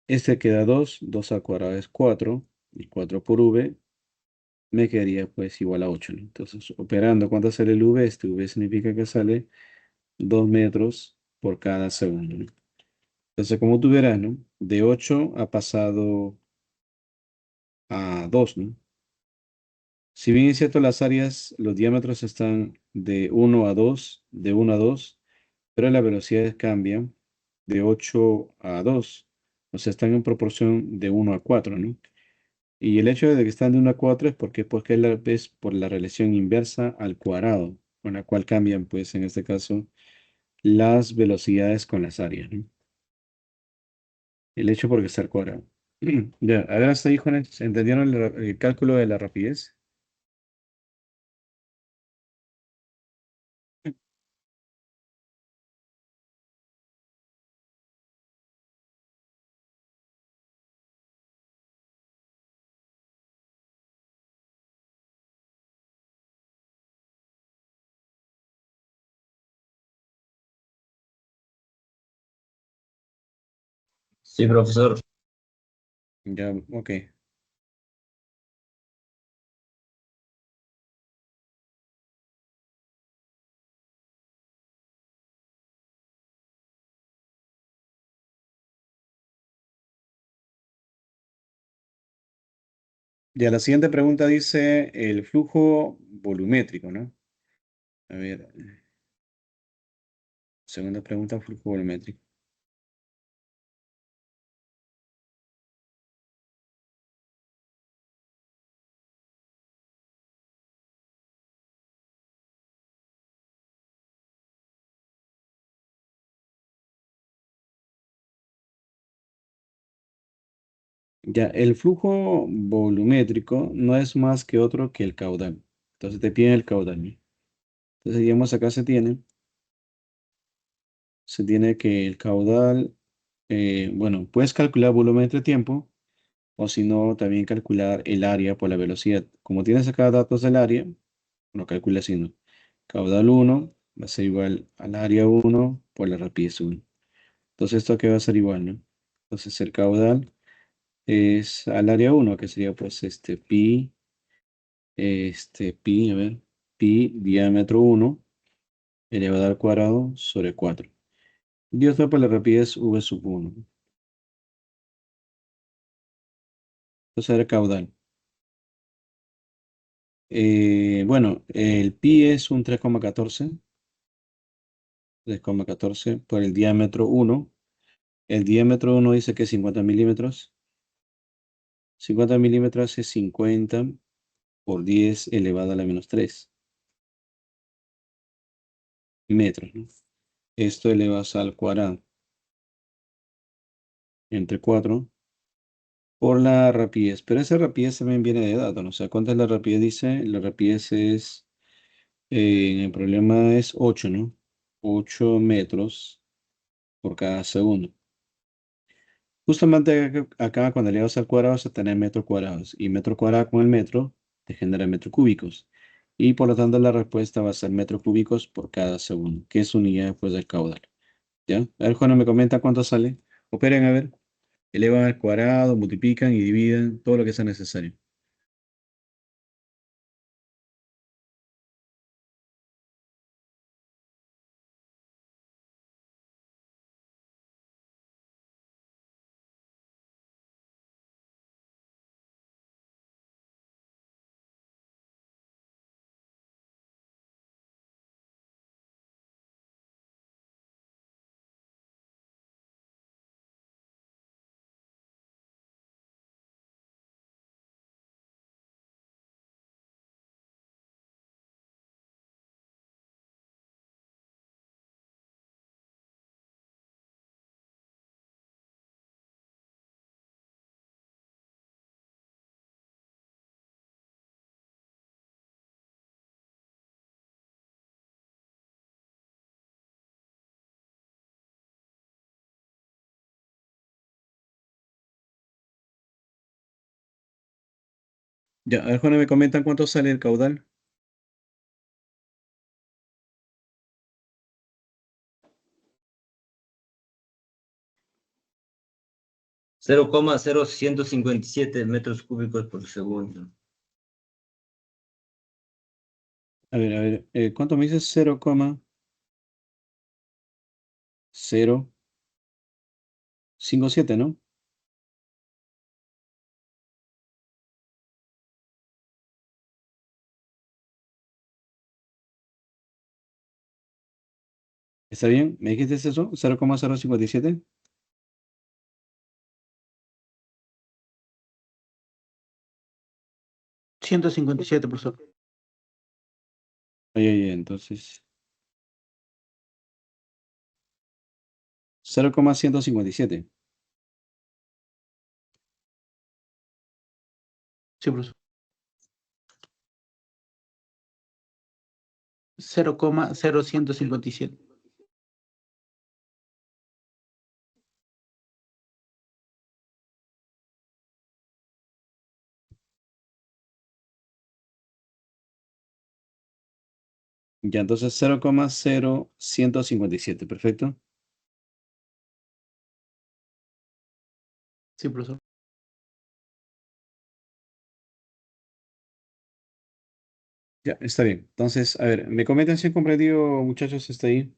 Speaker 1: Este queda 2, 2 al cuadrado es 4, y 4 por v me quedaría pues igual a 8, ¿no? Entonces, operando, ¿cuánto sale el v? Este v significa que sale 2 metros por cada segundo, ¿no? Entonces, como tú verás, ¿no? De 8 ha pasado a 2, ¿no? Si bien es cierto, las áreas, los diámetros están de 1 a 2, de 1 a 2, pero las velocidades cambian de 8 a 2. O sea, están en proporción de 1 a 4, ¿no? Y el hecho de que están de 1 a 4 porque es por la relación inversa al cuadrado, con la cual cambian, pues, en este caso, las velocidades con las áreas, ¿no? El hecho porque está al cuadrado. Ya, a ver hasta ahí, jóvenes, ¿entendieron el cálculo de la rapidez?
Speaker 3: Sí, profesor.
Speaker 1: Ya, ok. Ya, la siguiente pregunta dice el flujo volumétrico, ¿no? A ver, segunda pregunta, flujo volumétrico. Ya, el flujo volumétrico no es más que otro que el caudal. Entonces te piden el caudal, ¿no? Entonces, digamos, acá se tiene que el caudal, bueno, puedes calcular volumen entre tiempo, o si no, también calcular el área por la velocidad. Como tienes acá datos del área, lo calculas así, ¿no? Caudal 1 va a ser igual al área 1 por la rapidez 1. Entonces, esto que va a ser igual, ¿no? Entonces, el caudal es al área 1, que sería pues pi, a ver, pi diámetro 1 elevado al cuadrado sobre 4. Y esto por la rapidez v sub 1. Entonces era caudal. Bueno, el pi es un 3,14 por el diámetro 1. El diámetro 1 dice que es 50 milímetros. 50 milímetros es 50 por 10 elevado a la menos 3 metros, ¿no? Esto elevado al cuadrado entre 4 por la rapidez. Pero esa rapidez también viene de datos, ¿no? O sea, ¿cuánto es la rapidez? Dice, la rapidez es, el problema es 8, ¿no? 8 metros por cada segundo. Justamente acá, cuando elevas al cuadrado vas a tener metros cuadrados. Y metro cuadrado con el metro te genera metros cúbicos. Y por lo tanto la respuesta va a ser metros cúbicos por cada segundo, que es unidad pues del caudal. ¿Ya? A ver, Juana, me comenta cuánto sale. Operen a ver. Elevan al cuadrado, multiplican y dividen todo lo que sea necesario. Ya, a ver, Juana, me comentan cuánto sale el caudal.
Speaker 3: 0,0157 metros cúbicos por segundo.
Speaker 1: A ver, ¿cuánto me dices? 0,057, ¿no? ¿Está bien? ¿Me dijiste eso? 0,057.
Speaker 2: 157, profesor.
Speaker 1: Ay, ay, ay, entonces 0,157.
Speaker 2: Sí, profesor. 0,0157.
Speaker 1: Ya, entonces 0,0157, perfecto.
Speaker 2: Sí, profesor.
Speaker 1: Ya, está bien. Entonces, a ver, ¿me comentan si han comprendido, muchachos, hasta ahí?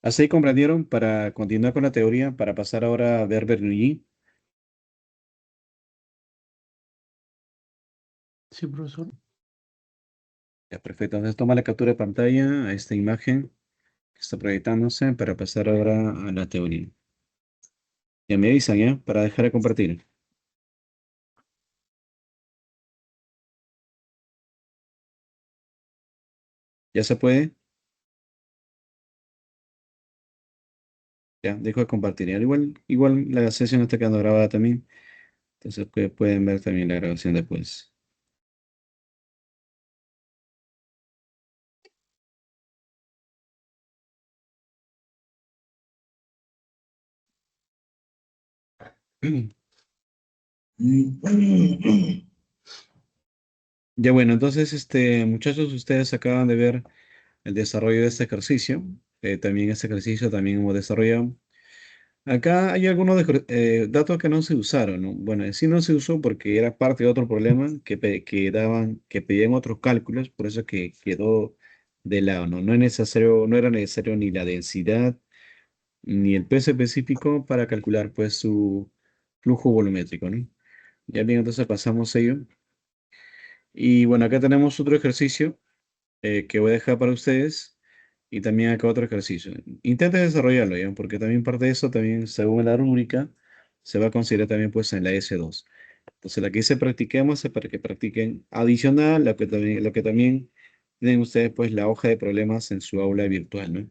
Speaker 1: ¿Hasta ahí comprendieron? Para continuar con la teoría, para pasar ahora a ver Bernoulli.
Speaker 2: Sí, profesor.
Speaker 1: Ya, perfecto. Entonces, toma la captura de pantalla a esta imagen que está proyectándose para pasar ahora a la teoría. Ya me avisan, ¿ya? Para dejar de compartir. ¿Ya se puede? Ya, dejo de compartir. Ya, igual la sesión está quedando grabada también. Entonces pueden ver también la grabación después. Ya bueno, entonces, muchachos, ustedes acaban de ver el desarrollo de este ejercicio. También este ejercicio también hemos desarrollado. Acá hay algunos datos que no se usaron, ¿no? Bueno, sí no se usó porque era parte de otro problema que pedían otros cálculos, por eso que quedó de lado, ¿no? No es necesario, no era necesario ni la densidad ni el peso específico para calcular, pues, su flujo volumétrico, ¿no? Ya bien, entonces pasamos ello. Y bueno, acá tenemos otro ejercicio que voy a dejar para ustedes y también acá otro ejercicio. Intenten desarrollarlo, ¿ya? Porque también parte de eso, también según la rúbrica, se va a considerar también pues en la S2. Entonces la que dice practiquemos es para que practiquen adicional, lo que también tienen ustedes pues la hoja de problemas en su aula virtual, ¿no?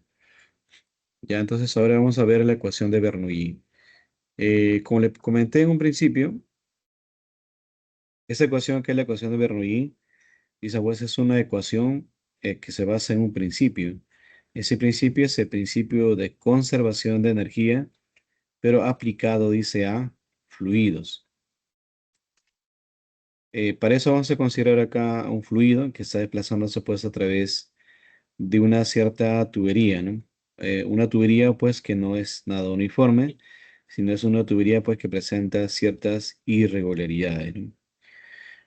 Speaker 1: Ya, entonces ahora vamos a ver la ecuación de Bernoulli. Como le comenté en un principio, esa ecuación que es la ecuación de Bernoulli, esa pues es una ecuación que se basa en un principio. Ese principio es el principio de conservación de energía, pero aplicado, dice, a fluidos. Para eso vamos a considerar acá un fluido que está desplazándose pues a través de una cierta tubería, ¿no? Una tubería pues que no es nada uniforme, sino es una tubería pues que presenta ciertas irregularidades, ¿no?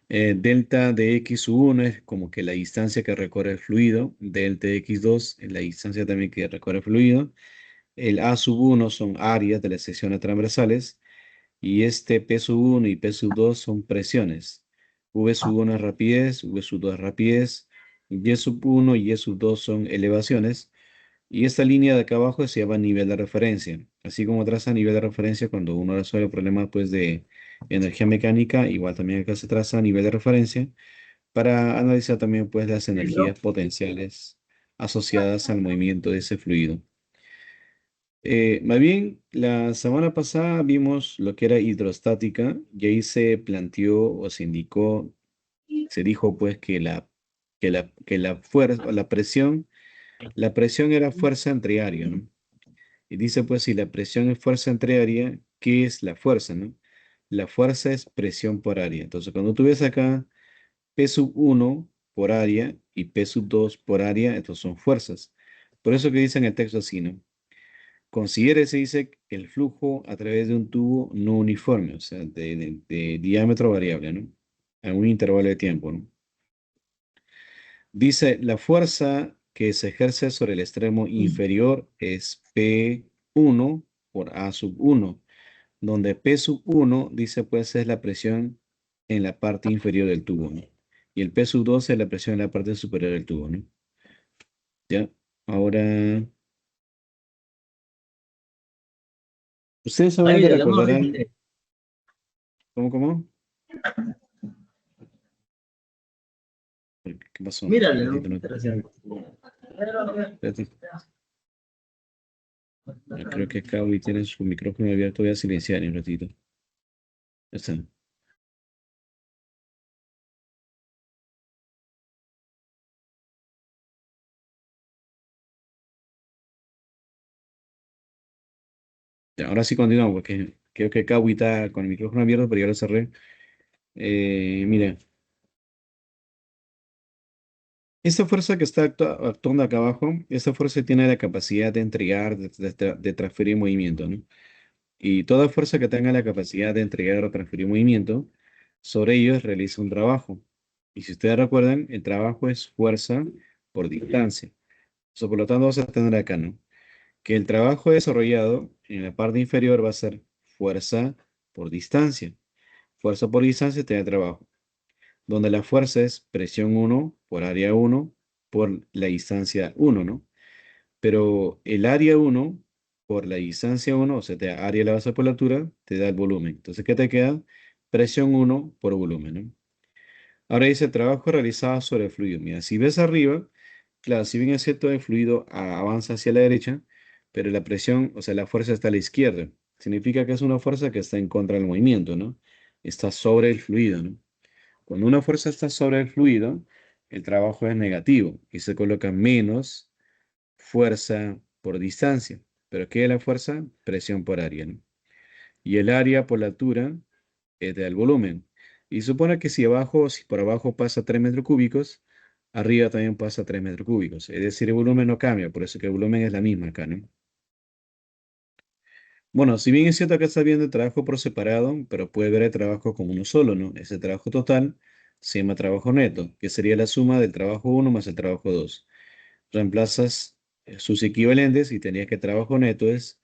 Speaker 1: Delta de x1 es como que la distancia que recorre el fluido, delta de x2 es la distancia también que recorre el fluido, el A1 son áreas de las secciones transversales y este P1 y P2 son presiones. V1 es rapidez, V2 es rapidez, Y1 y Y2 son elevaciones y esta línea de acá abajo se llama nivel de referencia. Así como traza nivel de referencia cuando uno resuelve problemas pues, de energía mecánica, igual también acá se traza nivel de referencia para analizar también pues, las energías potenciales asociadas al movimiento de ese fluido. Más bien, la semana pasada vimos lo que era hidrostática y ahí se planteó o se indicó, se dijo pues que la fuerza, la presión era fuerza entre área, ¿no? Y dice pues si la presión es fuerza entre área, ¿qué es la fuerza, no? La fuerza es presión por área. Entonces cuando tú ves acá P1 por área y P2 por área, estos son fuerzas. Por eso que dice en el texto así, ¿no? Considere, se dice, el flujo a través de un tubo no uniforme, o sea, de diámetro variable, ¿no? A un intervalo de tiempo, ¿no? Dice, la fuerza que se ejerce sobre el extremo inferior es P1 por A1, donde P1, dice, pues, es la presión en la parte inferior del tubo, ¿no? Y el P2 es la presión en la parte superior del tubo, ¿no? ¿Ya? Ahora, ustedes
Speaker 3: Ahí
Speaker 1: seguramente
Speaker 3: el amor
Speaker 1: recordarán,
Speaker 3: dice,
Speaker 1: ¿cómo? ¿Qué pasó?
Speaker 3: mírale, ¿no?
Speaker 1: Ratito,
Speaker 3: ¿Qué
Speaker 1: no.
Speaker 3: está haciendo?
Speaker 1: Espérate. Yo creo que Kawi tiene su micrófono abierto. Voy a silenciar un ratito. Ya está. Ya, ahora sí continuamos, porque creo que Kawi está con el micrófono abierto, pero ya lo cerré. Mira, esta fuerza que está actuando acá abajo, esta fuerza tiene la capacidad de entregar, de transferir movimiento, ¿no? Y toda fuerza que tenga la capacidad de entregar o transferir movimiento, sobre ellos realiza un trabajo. Y si ustedes recuerdan, el trabajo es fuerza por distancia. So, por lo tanto, vamos a tener acá, ¿no? Que el trabajo desarrollado en la parte inferior va a ser fuerza por distancia. Fuerza por distancia tiene trabajo, donde la fuerza es presión 1 por área 1 por la distancia 1, ¿no? Pero el área 1 por la distancia 1, o sea, te da área elevado por la altura, te da el volumen. Entonces, ¿qué te queda? Presión 1 por volumen, ¿no? Ahora dice trabajo realizado sobre el fluido. Mira, si ves arriba, claro, si bien es cierto, el fluido avanza hacia la derecha, pero la presión, o sea, la fuerza está a la izquierda. Significa que es una fuerza que está en contra del movimiento, ¿no? Está sobre el fluido, ¿no? Cuando una fuerza está sobre el fluido, el trabajo es negativo y se coloca menos fuerza por distancia. ¿Pero qué es la fuerza? Presión por área, ¿no? Y el área por la altura es del volumen. Y supone que si por abajo pasa 3 metros cúbicos, arriba también pasa 3 metros cúbicos. Es decir, el volumen no cambia, por eso que el volumen es la misma acá, ¿no? Bueno, si bien es cierto que está viendo el trabajo por separado, pero puede ver el trabajo como uno solo, ¿no? Ese trabajo total se llama trabajo neto, que sería la suma del trabajo uno más el trabajo 2. Reemplazas sus equivalentes y tenías que trabajo neto es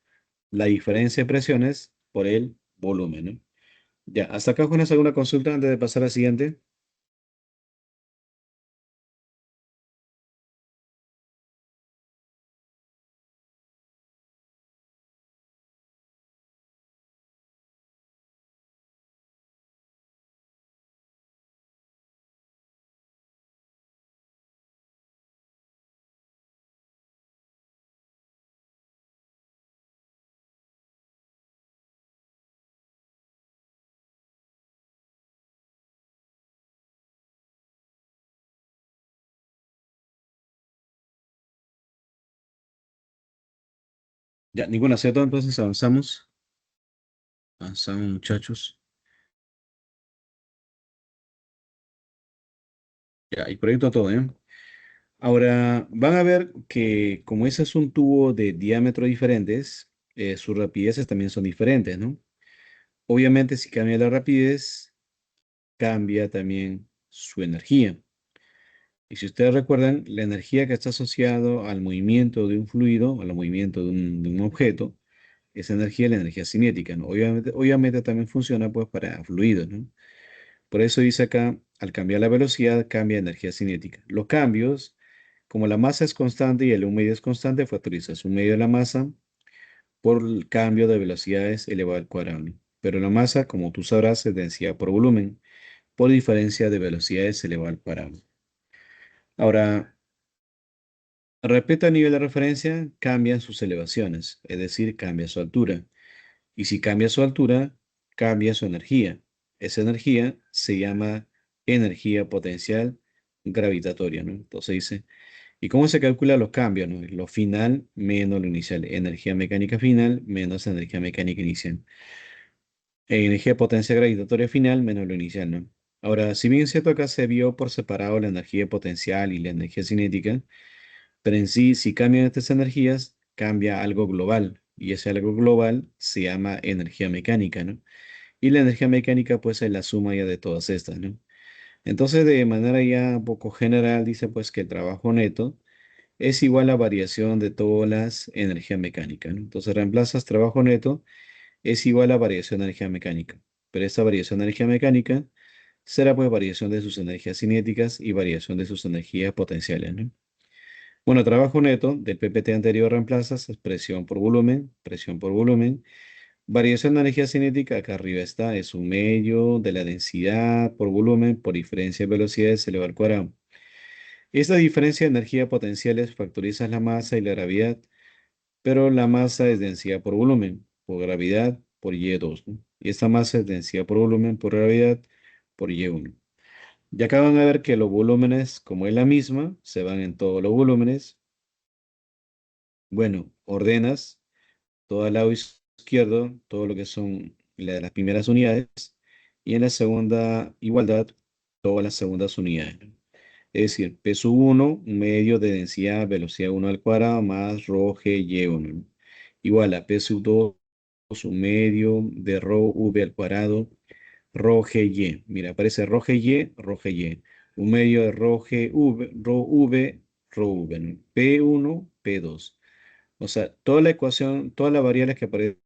Speaker 1: la diferencia de presiones por el volumen, ¿no? Ya, hasta acá, ¿tienes alguna consulta antes de pasar al siguiente? Ya, ninguna, ¿cierto? Entonces avanzamos. Avanzamos, muchachos. Ya, y proyecto todo, ¿eh? Ahora, van a ver que como ese es un tubo de diámetro diferentes, sus rapideces también son diferentes, ¿no? Obviamente, si cambia la rapidez, cambia también su energía. Y si ustedes recuerdan, la energía que está asociada al movimiento de un fluido, al movimiento de un objeto, esa energía es la energía cinética, ¿no? Obviamente también funciona pues para fluidos, ¿no? Por eso dice acá, al cambiar la velocidad, cambia energía cinética. Los cambios, como la masa es constante y el un medio es constante, factorizas un medio de la masa por el cambio de velocidades elevado al cuadrado, ¿no? Pero la masa, como tú sabrás, es densidad por volumen, por diferencia de velocidades elevado al cuadrado. Ahora, respecto al nivel de referencia, cambian sus elevaciones, es decir, cambia su altura. Y si cambia su altura, cambia su energía. Esa energía se llama energía potencial gravitatoria, ¿no? Entonces dice, ¿y cómo se calcula los cambios, no? Lo final menos lo inicial. Energía mecánica final menos energía mecánica inicial. Energía potencial gravitatoria final menos lo inicial, ¿no? Ahora, si bien es cierto acá se vio por separado la energía potencial y la energía cinética, pero en sí, si cambian estas energías, cambia algo global. Y ese algo global se llama energía mecánica, ¿no? Y la energía mecánica, pues, es la suma ya de todas estas, ¿no? Entonces, de manera ya un poco general, dice, pues, que el trabajo neto es igual a variación de todas las energías mecánicas, ¿no? Entonces, reemplazas trabajo neto es igual a variación de energía mecánica. Pero esta variación de energía mecánica será, pues, variación de sus energías cinéticas y variación de sus energías potenciales, ¿no? Bueno, trabajo neto del PPT anterior reemplazas es presión por volumen. Variación de energía cinética, acá arriba está, es un medio de la densidad por volumen por diferencia de velocidades elevado al cuadrado. Esta diferencia de energía potenciales factoriza la masa y la gravedad, pero la masa es densidad por volumen, por gravedad, por Y2, ¿no? Y esta masa es densidad por volumen, por gravedad, por Y1. Ya acaban de ver que los volúmenes, como es la misma, se van en todos los volúmenes. Bueno, ordenas todo al lado izquierdo, todo lo que son las primeras unidades, y en la segunda igualdad, todas las segundas unidades, ¿no? Es decir, peso 1, un medio de densidad, velocidad 1 al cuadrado, más rho g y1, ¿no? Igual a peso 2, un medio de rho v al cuadrado, rho g y. Mira, aparece rho g y, rho g y. Un medio de rho v, rho v, ¿no? P1, P2. O sea, toda la ecuación, todas las variables que aparecen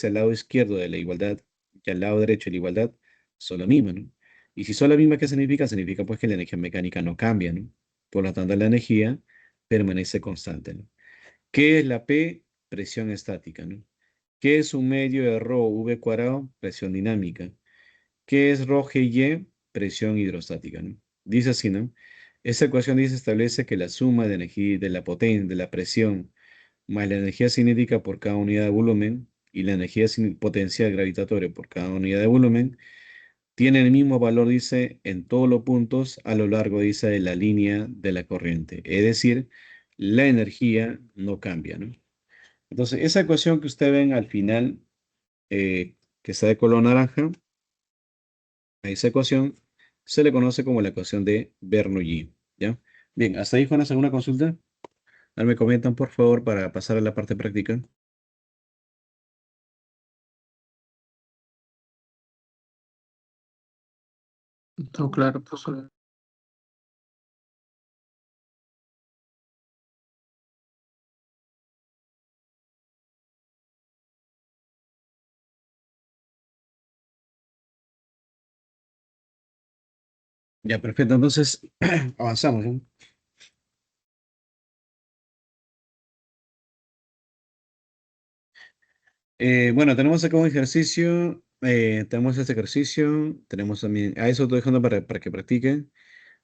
Speaker 1: al lado izquierdo de la igualdad y al lado derecho de la igualdad son la misma, ¿no? Y si son la misma, ¿qué significa? Significa pues que la energía mecánica no cambia, ¿no? Por lo tanto, la energía permanece constante, ¿no? ¿Qué es la P? Presión estática, ¿no? ¿Qué es un medio de rho v cuadrado? Presión dinámica. ¿Qué es rho g y? Presión hidrostática, ¿no? Dice así, ¿no? Esta ecuación dice establece que la suma de energía de la potencia, de la presión más la energía cinética por cada unidad de volumen y la energía potencial gravitatoria por cada unidad de volumen, tienen el mismo valor, dice, en todos los puntos a lo largo, dice, de la línea de la corriente. Es decir, la energía no cambia, ¿no? Entonces, esa ecuación que ustedes ven al final, que está de color naranja, a esa ecuación se le conoce como la ecuación de Bernoulli, ¿ya? Bien, hasta ahí, Juan, ¿alguna consulta? Me comentan, por favor, para pasar a la parte práctica.
Speaker 2: Todo claro, profesor.
Speaker 1: Ya, perfecto. Entonces, avanzamos, ¿no? Bueno, tenemos acá un ejercicio. Tenemos este ejercicio. Tenemos también. A eso estoy dejando para que practiquen.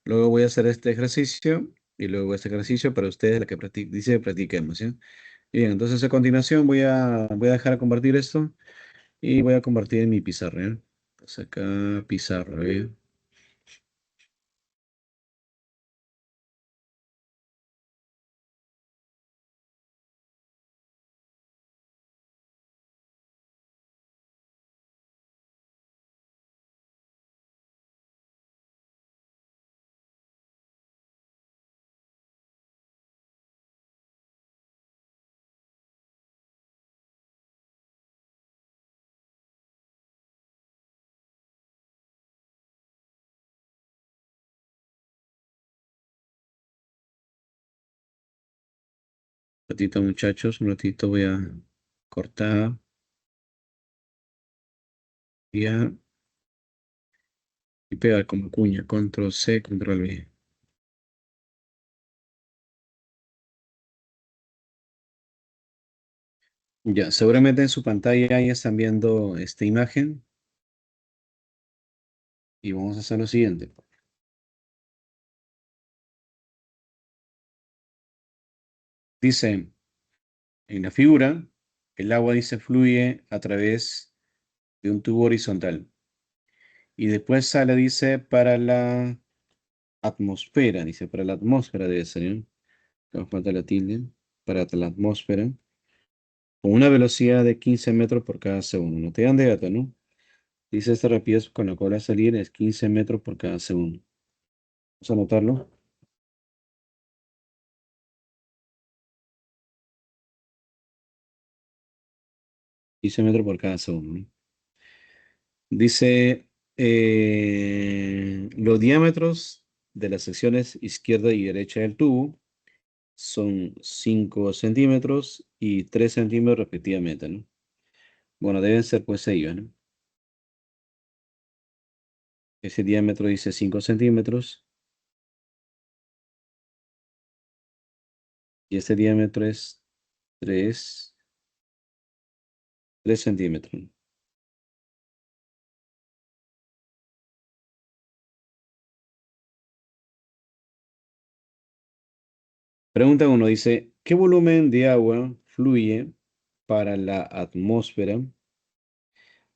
Speaker 1: Luego voy a hacer este ejercicio. Y luego este ejercicio para ustedes, la que dice practiquemos, ¿sí? Bien, entonces a continuación voy a dejar de compartir esto. Y voy a compartir en mi pizarra, ¿eh? Entonces acá, pizarra, ¿eh? Un ratito, muchachos, un ratito voy a cortar. Ya. Y pegar como cuña. Control C, control V. Ya, seguramente en su pantalla ya están viendo esta imagen. Y vamos a hacer lo siguiente. Dice, en la figura, el agua dice fluye a través de un tubo horizontal. Y después sale, dice, para la atmósfera. Dice, para la atmósfera debe ser, ¿no? Nos falta la tilde. Para la atmósfera. Con una velocidad de 15 metros por cada segundo. No te dan de dato, ¿no? Dice esta rapidez con la que va a salir es 15 metros por cada segundo. Vamos a anotarlo. 15 metros por cada segundo, ¿no? Dice los diámetros de las secciones izquierda y derecha del tubo son 5 centímetros y 3 centímetros respectivamente, ¿no? Bueno, deben ser pues ellos, ¿no? Ese diámetro dice 5 centímetros y este diámetro es 3 3 centímetros. Pregunta uno dice, ¿qué volumen de agua fluye para la atmósfera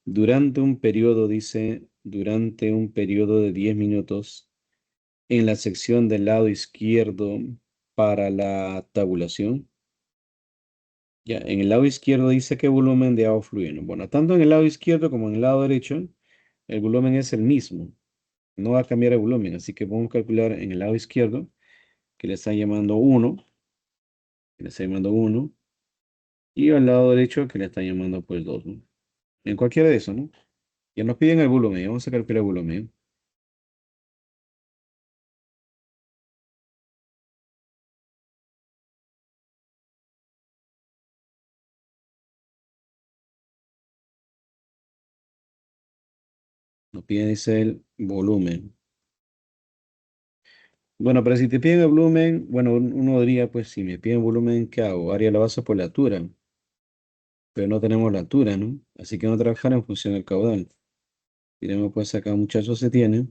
Speaker 1: durante un periodo, dice, durante un periodo de 10 minutos en la sección del lado izquierdo para la tabulación? Ya, en el lado izquierdo dice qué volumen de agua fluye, ¿no? Bueno, tanto en el lado izquierdo como en el lado derecho, el volumen es el mismo. No va a cambiar el volumen, así que vamos a calcular en el lado izquierdo, que le está llamando 1, que le está llamando 1, y al lado derecho, que le está llamando pues 2, ¿no? En cualquiera de esos, ¿no? Ya nos piden el volumen, vamos a calcular el volumen. Nos piden, dice el volumen. Bueno, pero si te piden el volumen, bueno, uno diría, pues si me piden volumen, ¿qué hago? Haría la base por la altura, pero no tenemos la altura, ¿no? Así que vamos a trabajar en función del caudal. Diremos, pues acá, muchachos, se tiene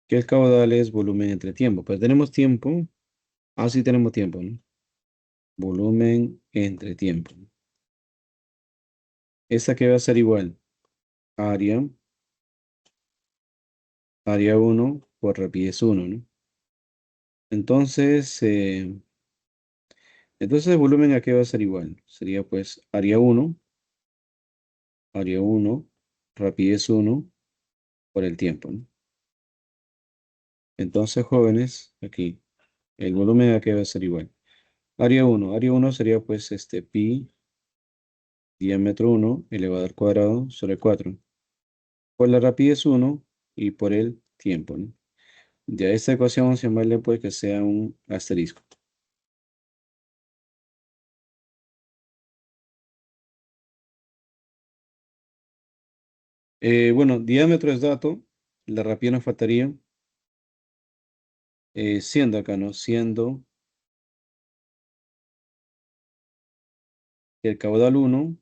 Speaker 1: que el caudal es volumen entre tiempo. Pues tenemos tiempo, sí tenemos tiempo, ¿no? Volumen entre tiempo. Esta que va a ser igual, área, área 1 por rapidez 1, ¿no? Entonces, el volumen a qué va a ser igual. Sería pues área uno rapidez 1 por el tiempo, ¿no? Entonces, jóvenes, aquí, el volumen a qué va a ser igual. Área uno sería pues pi diámetro 1 elevado al cuadrado sobre 4. Por la rapidez 1 y por el tiempo, ¿no? Ya esta ecuación vamos a llamarle pues que sea un asterisco. Bueno, diámetro es dato, la rapidez nos faltaría, siendo acá, ¿no? Siendo el caudal 1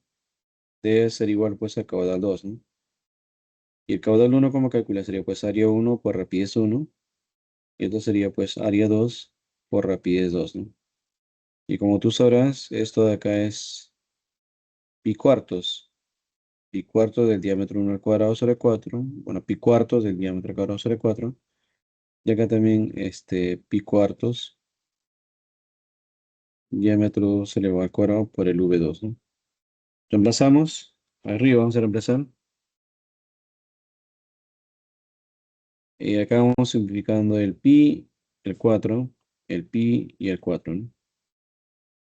Speaker 1: debe ser igual pues al caudal 2, ¿no? Y el caudal 1, ¿cómo calcula? Sería pues área 1 por rapidez 1, y esto sería pues área 2 por rapidez 2, ¿no? Y como tú sabrás, esto de acá es pi cuartos. Pi cuartos del diámetro 1 al cuadrado sobre 4. Bueno, pi cuartos del diámetro al cuadrado sobre 4. Y acá también pi cuartos, diámetro 2 elevado al cuadrado por el V2, ¿no? Reemplazamos. Arriba vamos a reemplazar. Y acá vamos simplificando el pi, el 4, el pi y el 4, ¿no?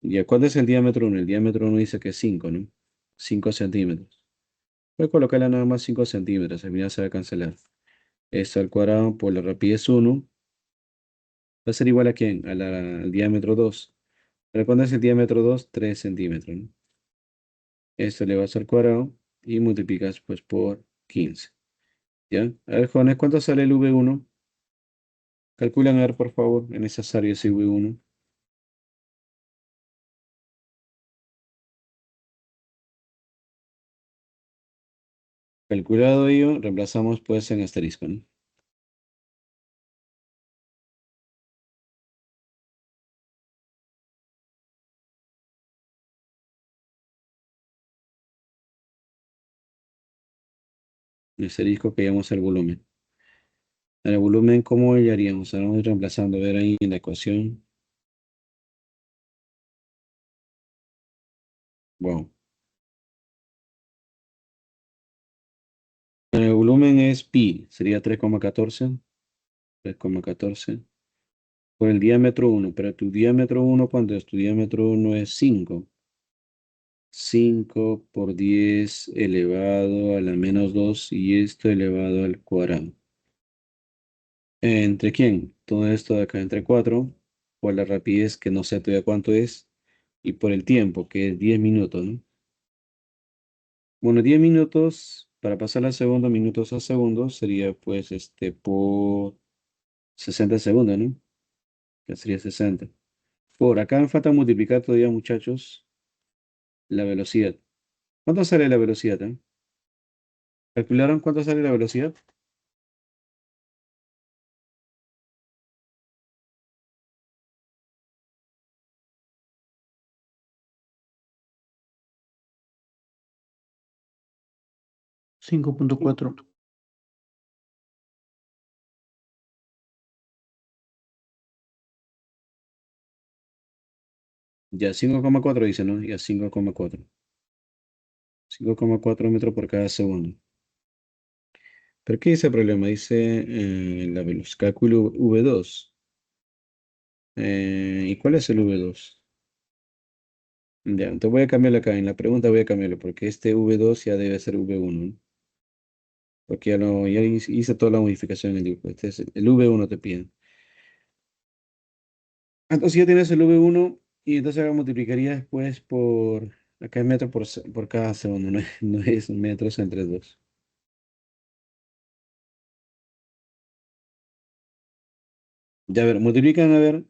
Speaker 1: ¿Y cuánto es el diámetro 1? El diámetro 1 dice que es 5, ¿no? 5 centímetros. Voy a colocarle nada más 5 centímetros. Al final se va a cancelar. Esto al cuadrado por la rapidez 1 va a ser igual a quién? Al diámetro 2. Pero ¿cuánto es el diámetro 2? 3 centímetros, ¿no? Esto le vas al cuadrado y multiplicas pues por 15. ¿Ya? A ver, jóvenes, ¿cuánto sale el V1? Calculan a ver, por favor, en esas áreas V1. Calculado ello, reemplazamos pues en asterisco, ¿no? En asterisco que llamamos el volumen. En el volumen, ¿cómo le haríamos? Ahora vamos reemplazando, a ver ahí en la ecuación. Wow. El volumen es pi, sería 3,14. 3,14 por el diámetro 1, pero tu diámetro 1, ¿cuánto es? Tu diámetro 1 es 5. 5 por 10 elevado a la menos 2 y esto elevado al cuadrado. ¿Entre quién? Todo esto de acá entre 4 por la rapidez que no sé todavía cuánto es y por el tiempo que es 10 minutos, ¿no? Bueno, 10 minutos para pasar a segundo, minutos a segundo sería pues por 60 segundos, ¿no? Que sería 60. Por acá me falta multiplicar todavía, muchachos, la velocidad. ¿Cuánto sale la velocidad, eh? ¿Calcularon cuánto sale la velocidad?
Speaker 2: 5.4.
Speaker 1: Ya 5,4 dice, ¿no? Ya 5,4. 5,4 metros por cada segundo. ¿Pero qué dice el problema? Dice la velocidad, cálculo V2. ¿Y cuál es el V2? Ya, entonces voy a cambiarlo acá. En la pregunta voy a cambiarlo porque este V2 ya debe ser V1, ¿no? Porque ya hice toda la modificación en el dibujo. Este es el V1 te piden. Entonces ya tienes el V1 y entonces acá multiplicaría después por, acá es metro por cada segundo, no es, no es metros entre dos. Ya a ver, multiplican, a ver,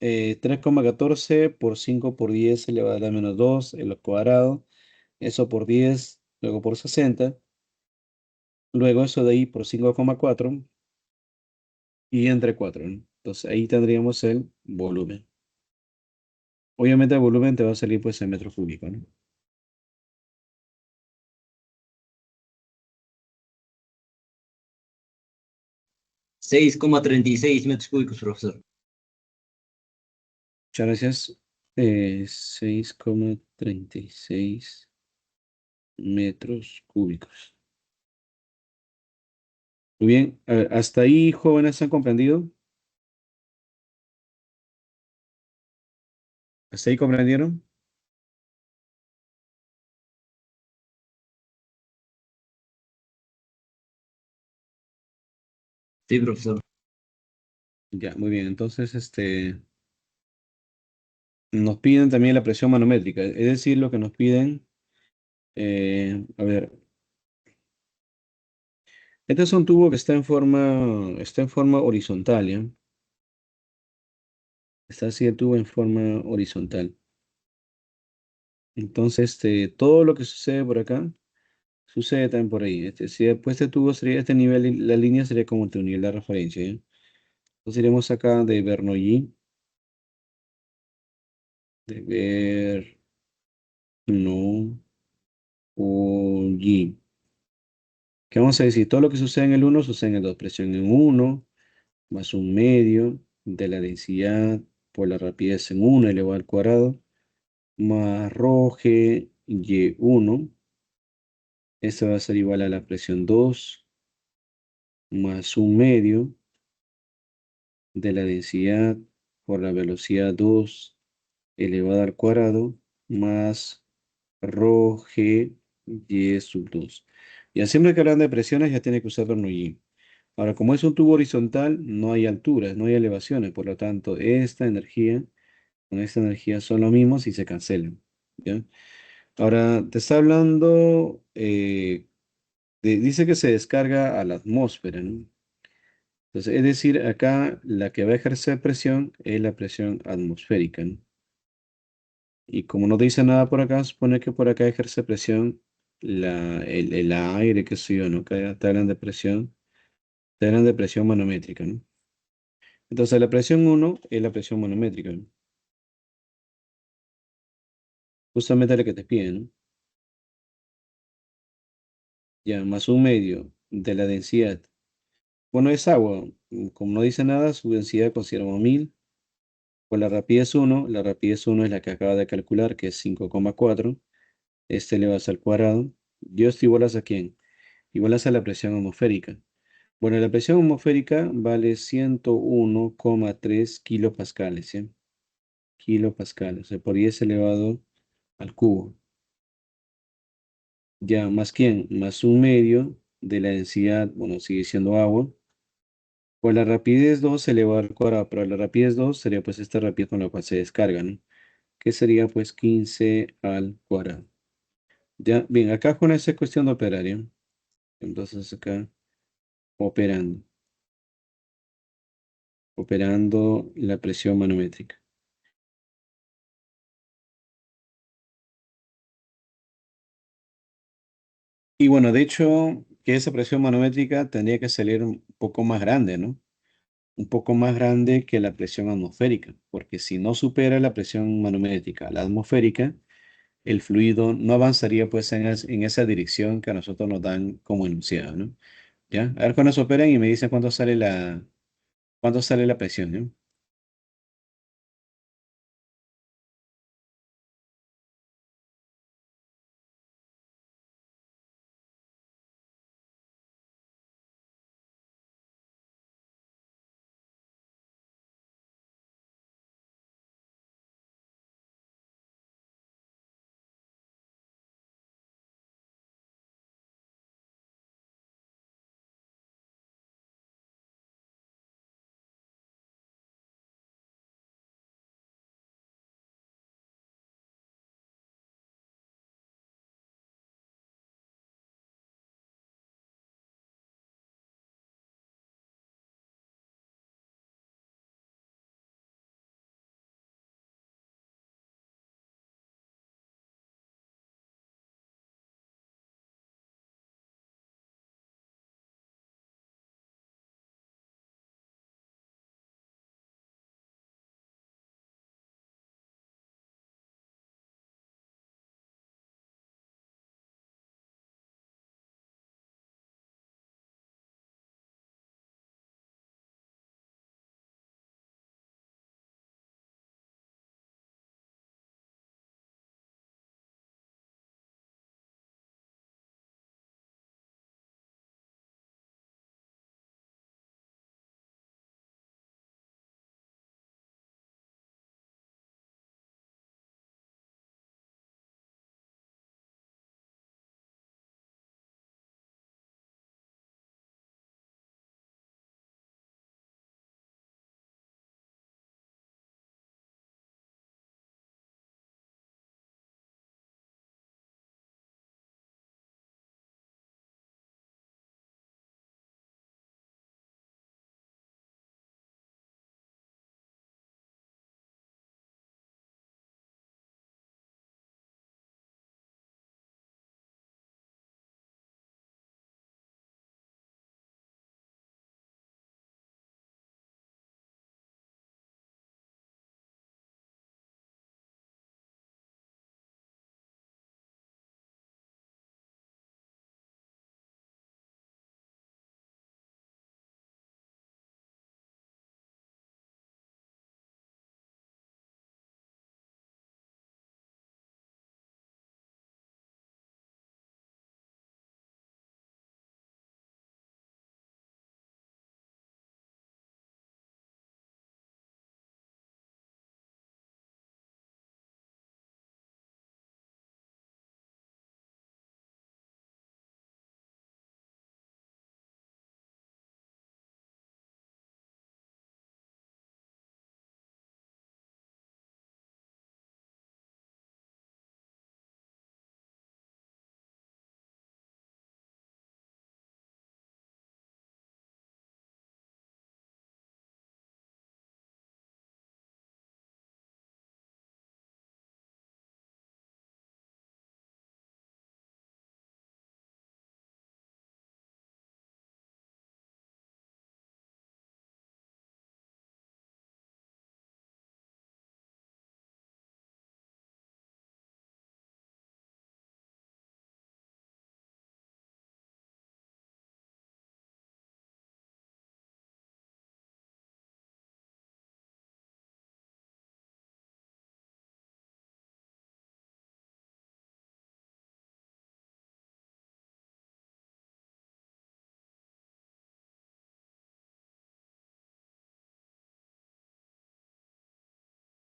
Speaker 1: 3,14 por 5 por 10 elevado a la menos 2 en lo cuadrado, eso por 10 luego por 60 luego eso de ahí por 5,4 y entre 4, ¿no? Entonces ahí tendríamos el volumen. Obviamente el volumen te va a salir pues en metros cúbicos, ¿no?
Speaker 3: 6,36 metros cúbicos, profesor.
Speaker 1: Muchas gracias. 6,36 metros cúbicos. Muy bien, a ver, hasta ahí, jóvenes, ¿han comprendido? ¿Hasta ahí comprendieron?
Speaker 3: Sí, profesor.
Speaker 1: Ya, muy bien. Entonces, nos piden también la presión manométrica, es decir, lo que nos piden, a ver, este es un tubo que está en forma horizontal, ¿ya? Está así el tubo en forma horizontal. Entonces, todo lo que sucede por acá, sucede también por ahí. Si después este tubo sería este nivel, la línea sería como tu nivel de referencia, ¿ya? Entonces iremos acá de Bernoulli, de Bernoulli. ¿Qué vamos a decir? Todo lo que sucede en el uno sucede en el 2. Presión en uno más un medio de la densidad por la rapidez en uno elevado al cuadrado, más rho g y1. Esto va a ser igual a la presión 2 más un medio de la densidad por la velocidad 2 elevado al cuadrado, más rho g y sub 2. Ya siempre que hablan de presiones ya tiene que usar Bernoulli. Ahora, como es un tubo horizontal, no hay alturas, no hay elevaciones, por lo tanto, esta energía con esta energía son lo mismo si se cancelan, ¿ya? Ahora, te está hablando, dice que se descarga a la atmósfera, ¿no? Entonces, es decir, acá la que va a ejercer presión es la presión atmosférica, ¿no? Y como no dice nada por acá, supone que por acá ejerce presión el aire, qué sé yo, ¿no? Que te hablan de presión manométrica, ¿no? Entonces, la presión uno es la presión manométrica, ¿no? Justamente la que te piden, ¿no? Ya, más un medio de la densidad. Bueno, es agua. Como no dice nada, su densidad consideramos 1000. Por la rapidez uno es la que acaba de calcular, que es 5,4. Este le vas al cuadrado. ¿Y esto igualas a quién? Igualas a la presión atmosférica. Bueno, la presión atmosférica vale 101,3 kilopascales, ¿sí? Kilopascales, o sea, por 10 elevado al cubo. Ya, ¿más quién? Más un medio de la densidad, bueno, sigue siendo agua. Por la rapidez 2 elevado al cuadrado, pero la rapidez 2 sería pues esta rapidez con la cual se descarga, ¿no? Que sería pues 15 al cuadrado. Ya, bien, acá con esa cuestión de operar, ¿ya? Entonces acá, operando, operando la presión manométrica. Y bueno, de hecho, que esa presión manométrica tendría que salir un poco más grande, ¿no? Un poco más grande que la presión atmosférica, porque si no supera la presión manométrica, la atmosférica, el fluido no avanzaría pues en esa dirección que a nosotros nos dan como enunciado, ¿no? ¿Ya? A ver cuando se operan y me dicen cuánto sale la presión, ¿no?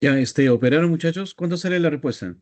Speaker 1: Ya, operaron, muchachos. ¿Cuánto sale la respuesta?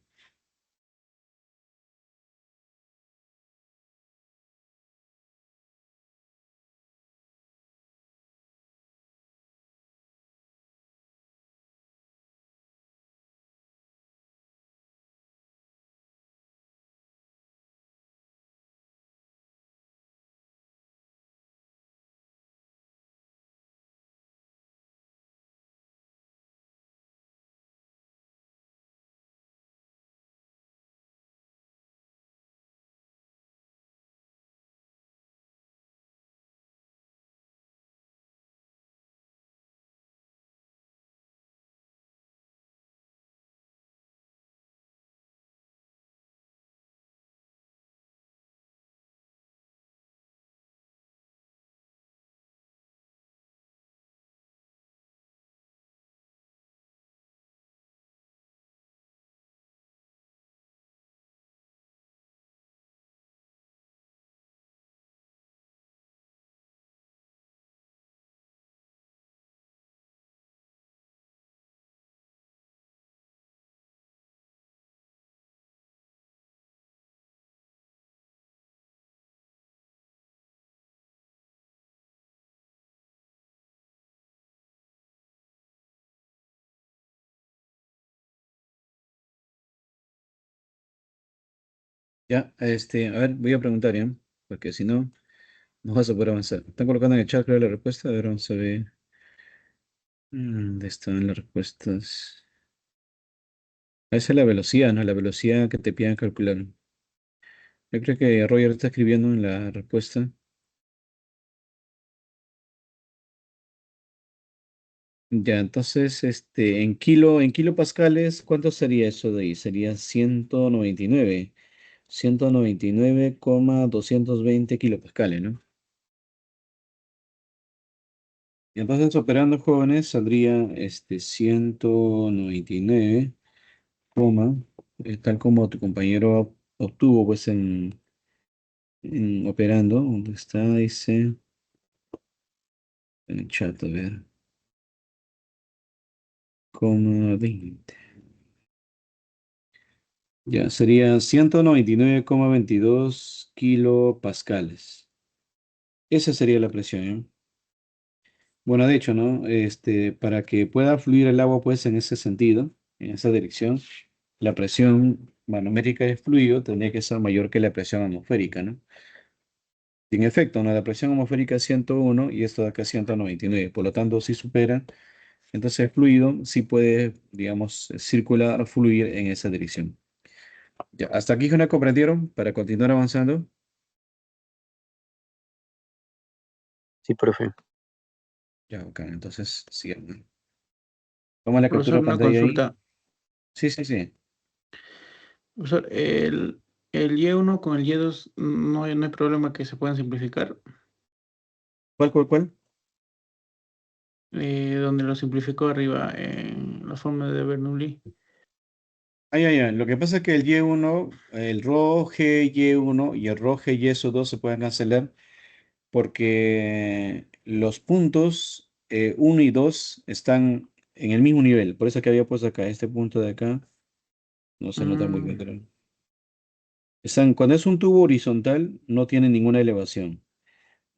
Speaker 1: Ya, a ver, voy a preguntar, ¿ya? Porque si no, no vas a poder avanzar. Están colocando en el chat, creo, la respuesta. A ver, vamos a ver. ¿Dónde están las respuestas? Esa es la velocidad, ¿no? La velocidad que te piden calcular. Yo creo que Roger está escribiendo en la respuesta. Ya, entonces, en kilopascales, ¿cuánto sería eso de ahí? Sería 199,220 kilopascales, ¿no? Y entonces, operando jóvenes, saldría 199, tal como tu compañero obtuvo, pues, en operando, ¿dónde está? Dice en el chat, a ver, coma 20. Ya, sería 199,22 kilopascales. Esa sería la presión, ¿eh? Bueno, de hecho, ¿no? Para que pueda fluir el agua, pues, en ese sentido, en esa dirección, la presión manométrica del fluido tendría que ser mayor que la presión atmosférica, ¿no? En efecto, ¿no? La presión atmosférica es 101 y esto de acá es 199. Por lo tanto, si supera, entonces el fluido sí puede, digamos, circular, fluir en esa dirección. Ya, hasta aquí, ¿no comprendieron? Para continuar avanzando.
Speaker 3: Sí, profe.
Speaker 1: Ya, ok, entonces, sigamos. Toma la captura
Speaker 2: Profesor,
Speaker 1: de
Speaker 2: una
Speaker 1: pantalla ahí.
Speaker 2: consulta.
Speaker 1: Sí, sí, sí.
Speaker 2: Profesor, el Y1 con el Y2 no hay problema que se puedan simplificar.
Speaker 1: ¿Cuál, cuál, cuál?
Speaker 2: Donde lo simplificó arriba en la forma de Bernoulli.
Speaker 1: Ay, ay, ay. Lo que pasa es que el Y1, el Rho GY1 y el Rho GY2 se pueden cancelar porque los puntos 1 y 2 están en el mismo nivel. Por eso que había puesto acá, este punto de acá, no se nota muy bien,
Speaker 2: Mm,
Speaker 1: pero cuando es un tubo horizontal, no tiene ninguna elevación.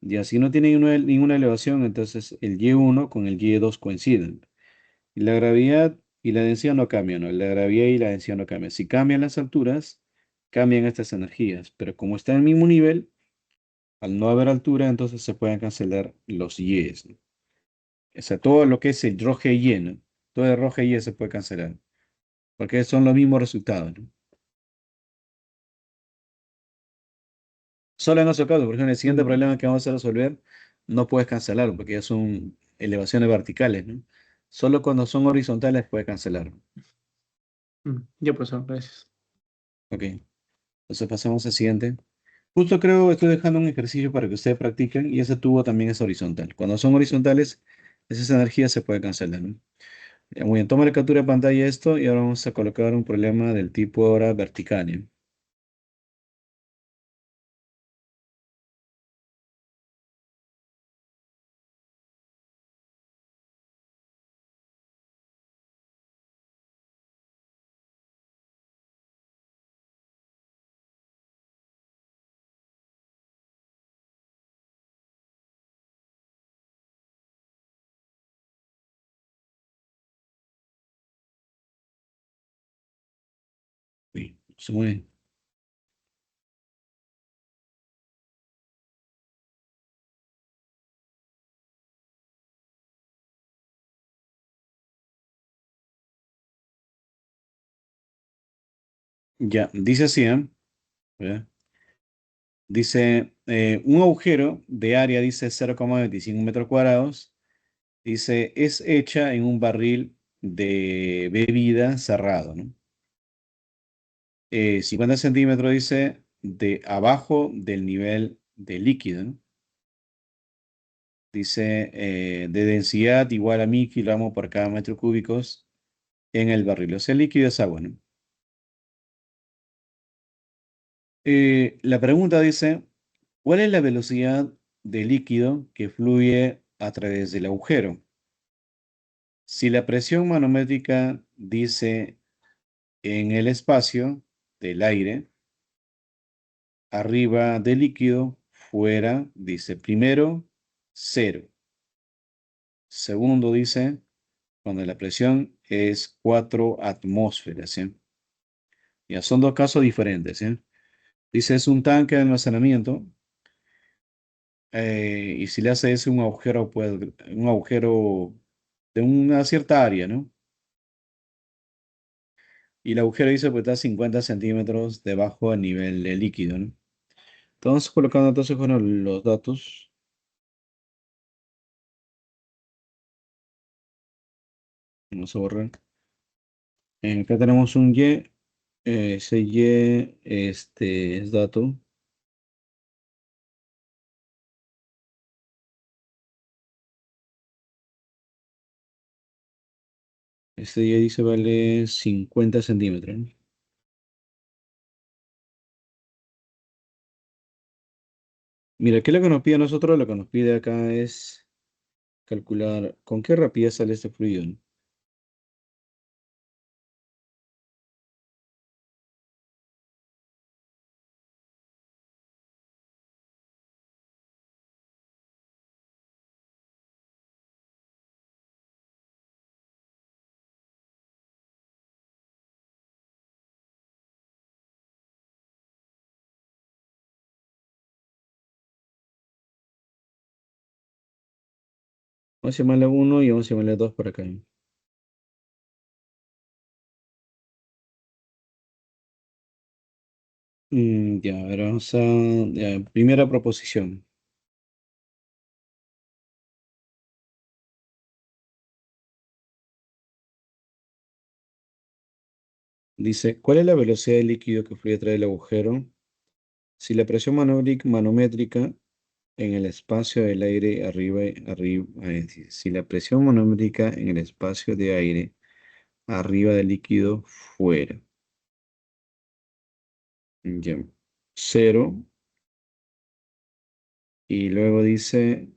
Speaker 1: Y así no tiene ninguna elevación, entonces el Y1 con el Y2 coinciden. Y la gravedad y la densidad no cambian, ¿no? La gravedad y la densidad no cambian. Si cambian las alturas, cambian estas energías. Pero como está en el mismo nivel, al no haber altura, entonces se pueden cancelar los Y's, ¿no? O sea, todo lo que es el rojo y Y, ¿no? Todo el rojo y Y se puede cancelar. Porque son los mismos resultados, ¿no? Solo en esos casos, por ejemplo, el siguiente problema
Speaker 2: mm,
Speaker 1: que vamos a resolver, no puedes cancelarlo porque ya son elevaciones verticales, ¿no? Solo cuando son horizontales puedes cancelarlo.
Speaker 2: ya, profesor, gracias.
Speaker 1: Ok, entonces pasamos al siguiente. Justo creo estoy dejando un ejercicio para que ustedes practiquen y ese tubo también es horizontal. Cuando son horizontales, esas energías se pueden cancelar, ¿no? Ya, muy bien, toma la captura de pantalla esto y ahora vamos a colocar un problema del tipo ahora vertical, ¿ya? Pues muy bien. Ya, dice así, ¿eh? ¿Ve? Dice, un agujero de área, dice 0,25 metros cuadrados, dice, es hecha en un barril de bebida cerrado, ¿no? 50 centímetros, dice, de abajo del nivel de líquido, ¿no? Dice, de densidad igual a 1.000 kilogramos por cada metro cúbicos en el barril. O sea, el líquido es agua, ¿no? La pregunta dice, ¿cuál es la velocidad del líquido que fluye a través del agujero? Si la presión manométrica dice en el espacio del aire, arriba del líquido, fuera, dice primero, cero. Segundo, dice, cuando la presión es 4 atmósferas, ¿sí? Ya son dos casos diferentes, ¿sí? Dice, es un tanque de almacenamiento, y si le hace ese un agujero, pues, un agujero de una cierta área, ¿no? Y el agujero dice, pues está 50 centímetros debajo del nivel del líquido, ¿no? Entonces, colocando entonces, bueno, los datos, vamos a borrar. Acá tenemos un Y, ese Y, este es dato. Este Y dice vale 50 centímetros, ¿no? Mira, ¿qué es lo que nos pide a nosotros? Lo que nos pide acá es calcular con qué rapidez sale este fluido, ¿no? Vamos a llamarle 1 y vamos a llamarle 2 por acá, ¿no? Ya, a ver, vamos a... ya, primera proposición. Dice, ¿cuál es la velocidad del líquido que fluye a través del agujero? Si la presión manométrica en el espacio del aire arriba, si la presión manométrica en el espacio de aire arriba del líquido fuera, ya, cero, y luego dice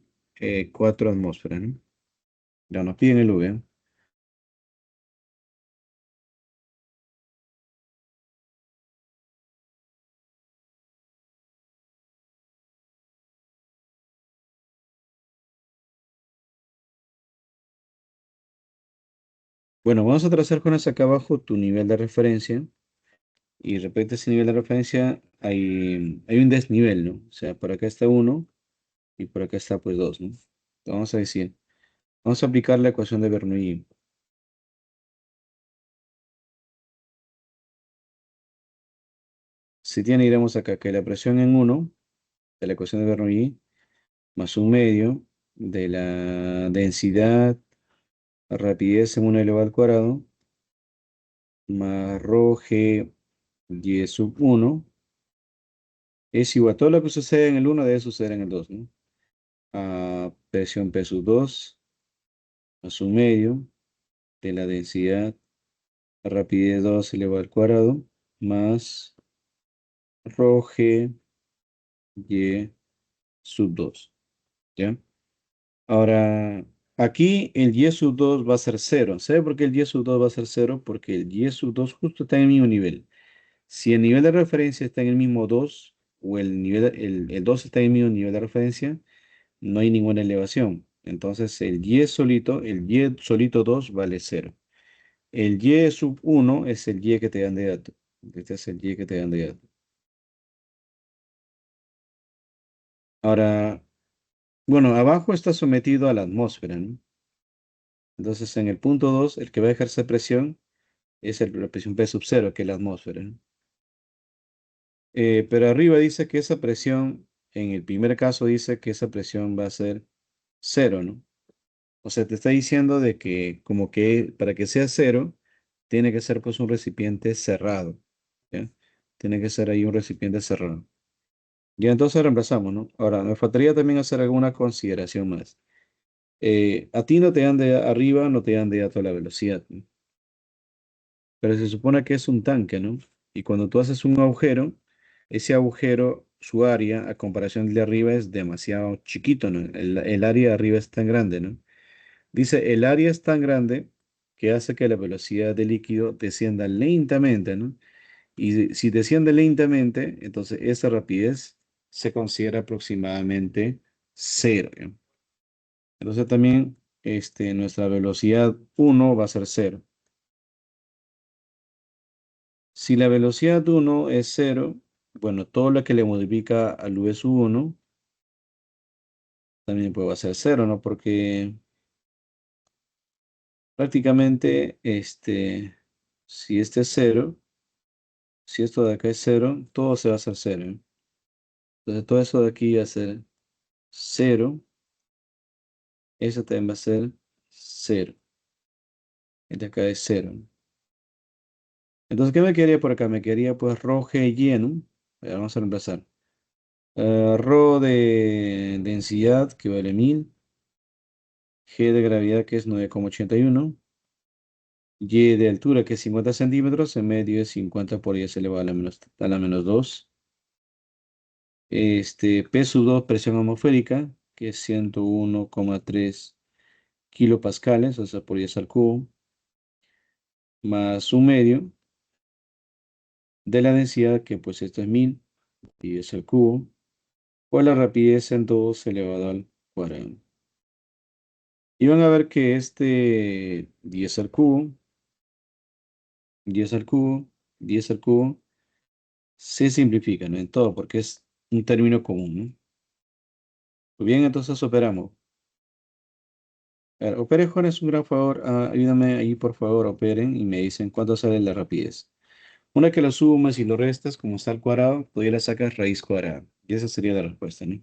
Speaker 1: 4 atmósferas, ¿no? Ya nos piden el V. Bueno, vamos a trazar con ese acá abajo tu nivel de referencia. Y respecto a ese nivel de referencia, hay un desnivel, ¿no? O sea, por acá está uno y por acá está pues 2, ¿no? Vamos a decir, vamos a aplicar la ecuación de Bernoulli. Si tiene, iremos acá que la presión en uno de la ecuación de Bernoulli más un medio de la densidad, rapidez en 1 elevado al cuadrado, más rho g y sub uno es igual a todo lo que sucede en el uno debe suceder en el 2, ¿no? A presión P sub 2 más un medio de la densidad, rapidez 2 elevado al cuadrado, más rho g y sub 2, ¿ya? Ahora, aquí el y sub 2 va a ser cero. ¿Sabe por qué el y sub 2 va a ser cero? Porque el y sub 2 justo está en el mismo nivel. Si el nivel de referencia está en el mismo 2 o el 2 está en el mismo nivel de referencia, no hay ninguna elevación. Entonces el y solito 2 vale cero. El y sub uno es el y que te dan de dato. Este es el Y que te dan de dato. Ahora, bueno, abajo está sometido a la atmósfera, ¿no? Entonces, en el punto 2, el que va a ejercer presión es la presión P sub 0, que es la atmósfera, ¿no? Pero arriba dice que esa presión, en el primer caso dice que esa presión va a ser cero, ¿no? O sea, te está diciendo de que como que para que sea cero, tiene que ser pues un recipiente cerrado, ¿ya? Tiene que ser ahí un recipiente cerrado. Ya entonces reemplazamos, ¿no? Ahora, me faltaría también hacer alguna consideración más. A ti no te dan de arriba, no te dan de dato la velocidad, ¿no? Pero se supone que es un tanque, ¿no? Y cuando tú haces un agujero, ese agujero, su área, a comparación del de arriba, es demasiado chiquito, ¿no? El área de arriba es tan grande, ¿no? Dice, el área es tan grande que hace que la velocidad del líquido descienda lentamente, ¿no? Y si desciende lentamente, entonces esa rapidez se considera aproximadamente cero, ¿ya? Entonces también nuestra velocidad uno va a ser cero. Si la velocidad uno es cero, bueno, todo lo que le modifica al v sub 1 también puede ser cero, ¿no? Porque prácticamente, si este es cero, si esto de acá es cero, todo se va a hacer cero, ¿eh? Entonces todo eso de aquí va a ser cero, eso también va a ser cero. El de acá es cero, ¿no? Entonces, ¿qué me quedaría por acá? Me quedaría pues ρ g lleno. Vamos a reemplazar. Rho de densidad que vale 1000. G de gravedad que es 9,81. Y de altura que es 50 centímetros. En medio es 50 por 10 elevado a la menos 2. P sub 2 presión atmosférica que es 101,3 kilopascales, o sea, por 10 al cubo, más un medio de la densidad, que pues esto es 1000 y 10 al cubo, o la rapidez en 2 elevado al cuadrado. Y van a ver que 10 al cubo, 10 al cubo, 10 al cubo, se simplifica, ¿no? En todo, porque es un término común, ¿no? Muy bien, entonces operamos. A ver, opere, Juan, es un gran favor. Ayúdame ahí, por favor, operen y me dicen cuánto sale la rapidez. Una que lo sumas y lo restas, como está al cuadrado, todavía le sacas raíz cuadrada. Y esa sería la respuesta, ¿no?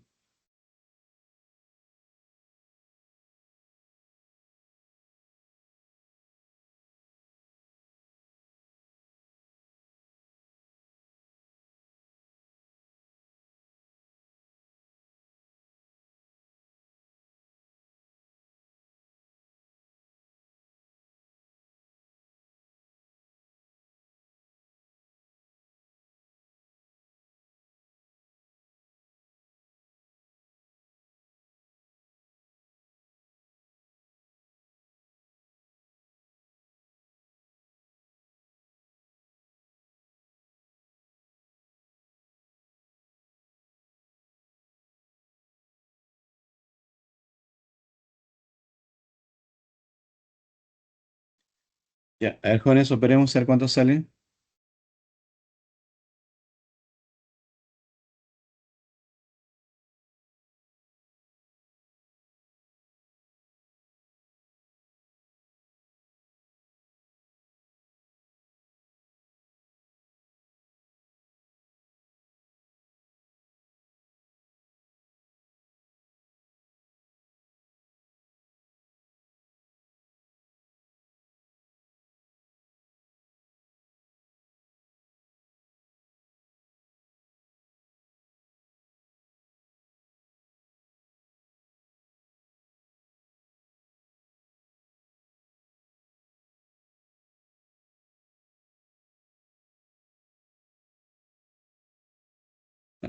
Speaker 1: Ya, a ver, jóvenes, operemos a ver cuánto sale.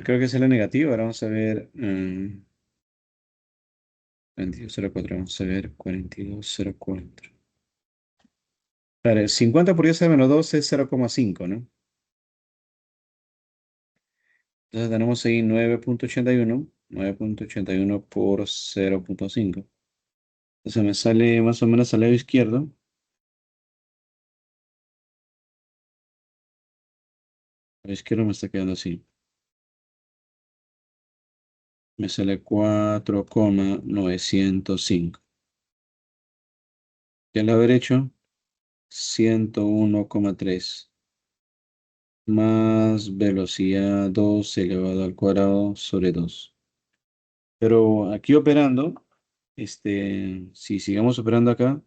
Speaker 1: Creo que es la negativa. Ahora vamos a ver. 42,04. Vamos a ver. 42,04. Claro, 50 por 10 a la menos 2 es 0,5, ¿no? Entonces tenemos ahí 9,81. 9,81 por 0,5. Entonces me sale más o menos al lado izquierdo. A la izquierda me está quedando así. Me sale 4,905. Y al lado derecho, 101,3 más velocidad 2 elevado al cuadrado sobre 2. Pero aquí operando, si sigamos operando acá,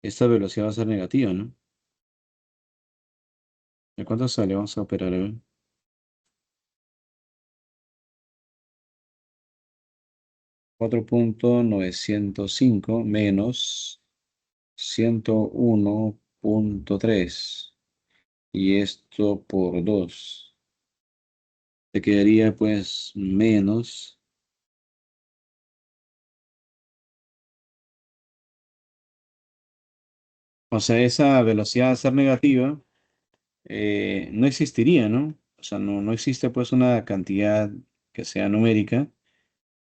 Speaker 1: esta velocidad va a ser negativa, ¿no? ¿De cuánto sale? Vamos a operar, a ver. 4,905 menos 101,3. Y esto por 2. Te quedaría pues menos. O sea, esa velocidad a ser negativa no existiría, ¿no? O sea, no existe pues una cantidad que sea numérica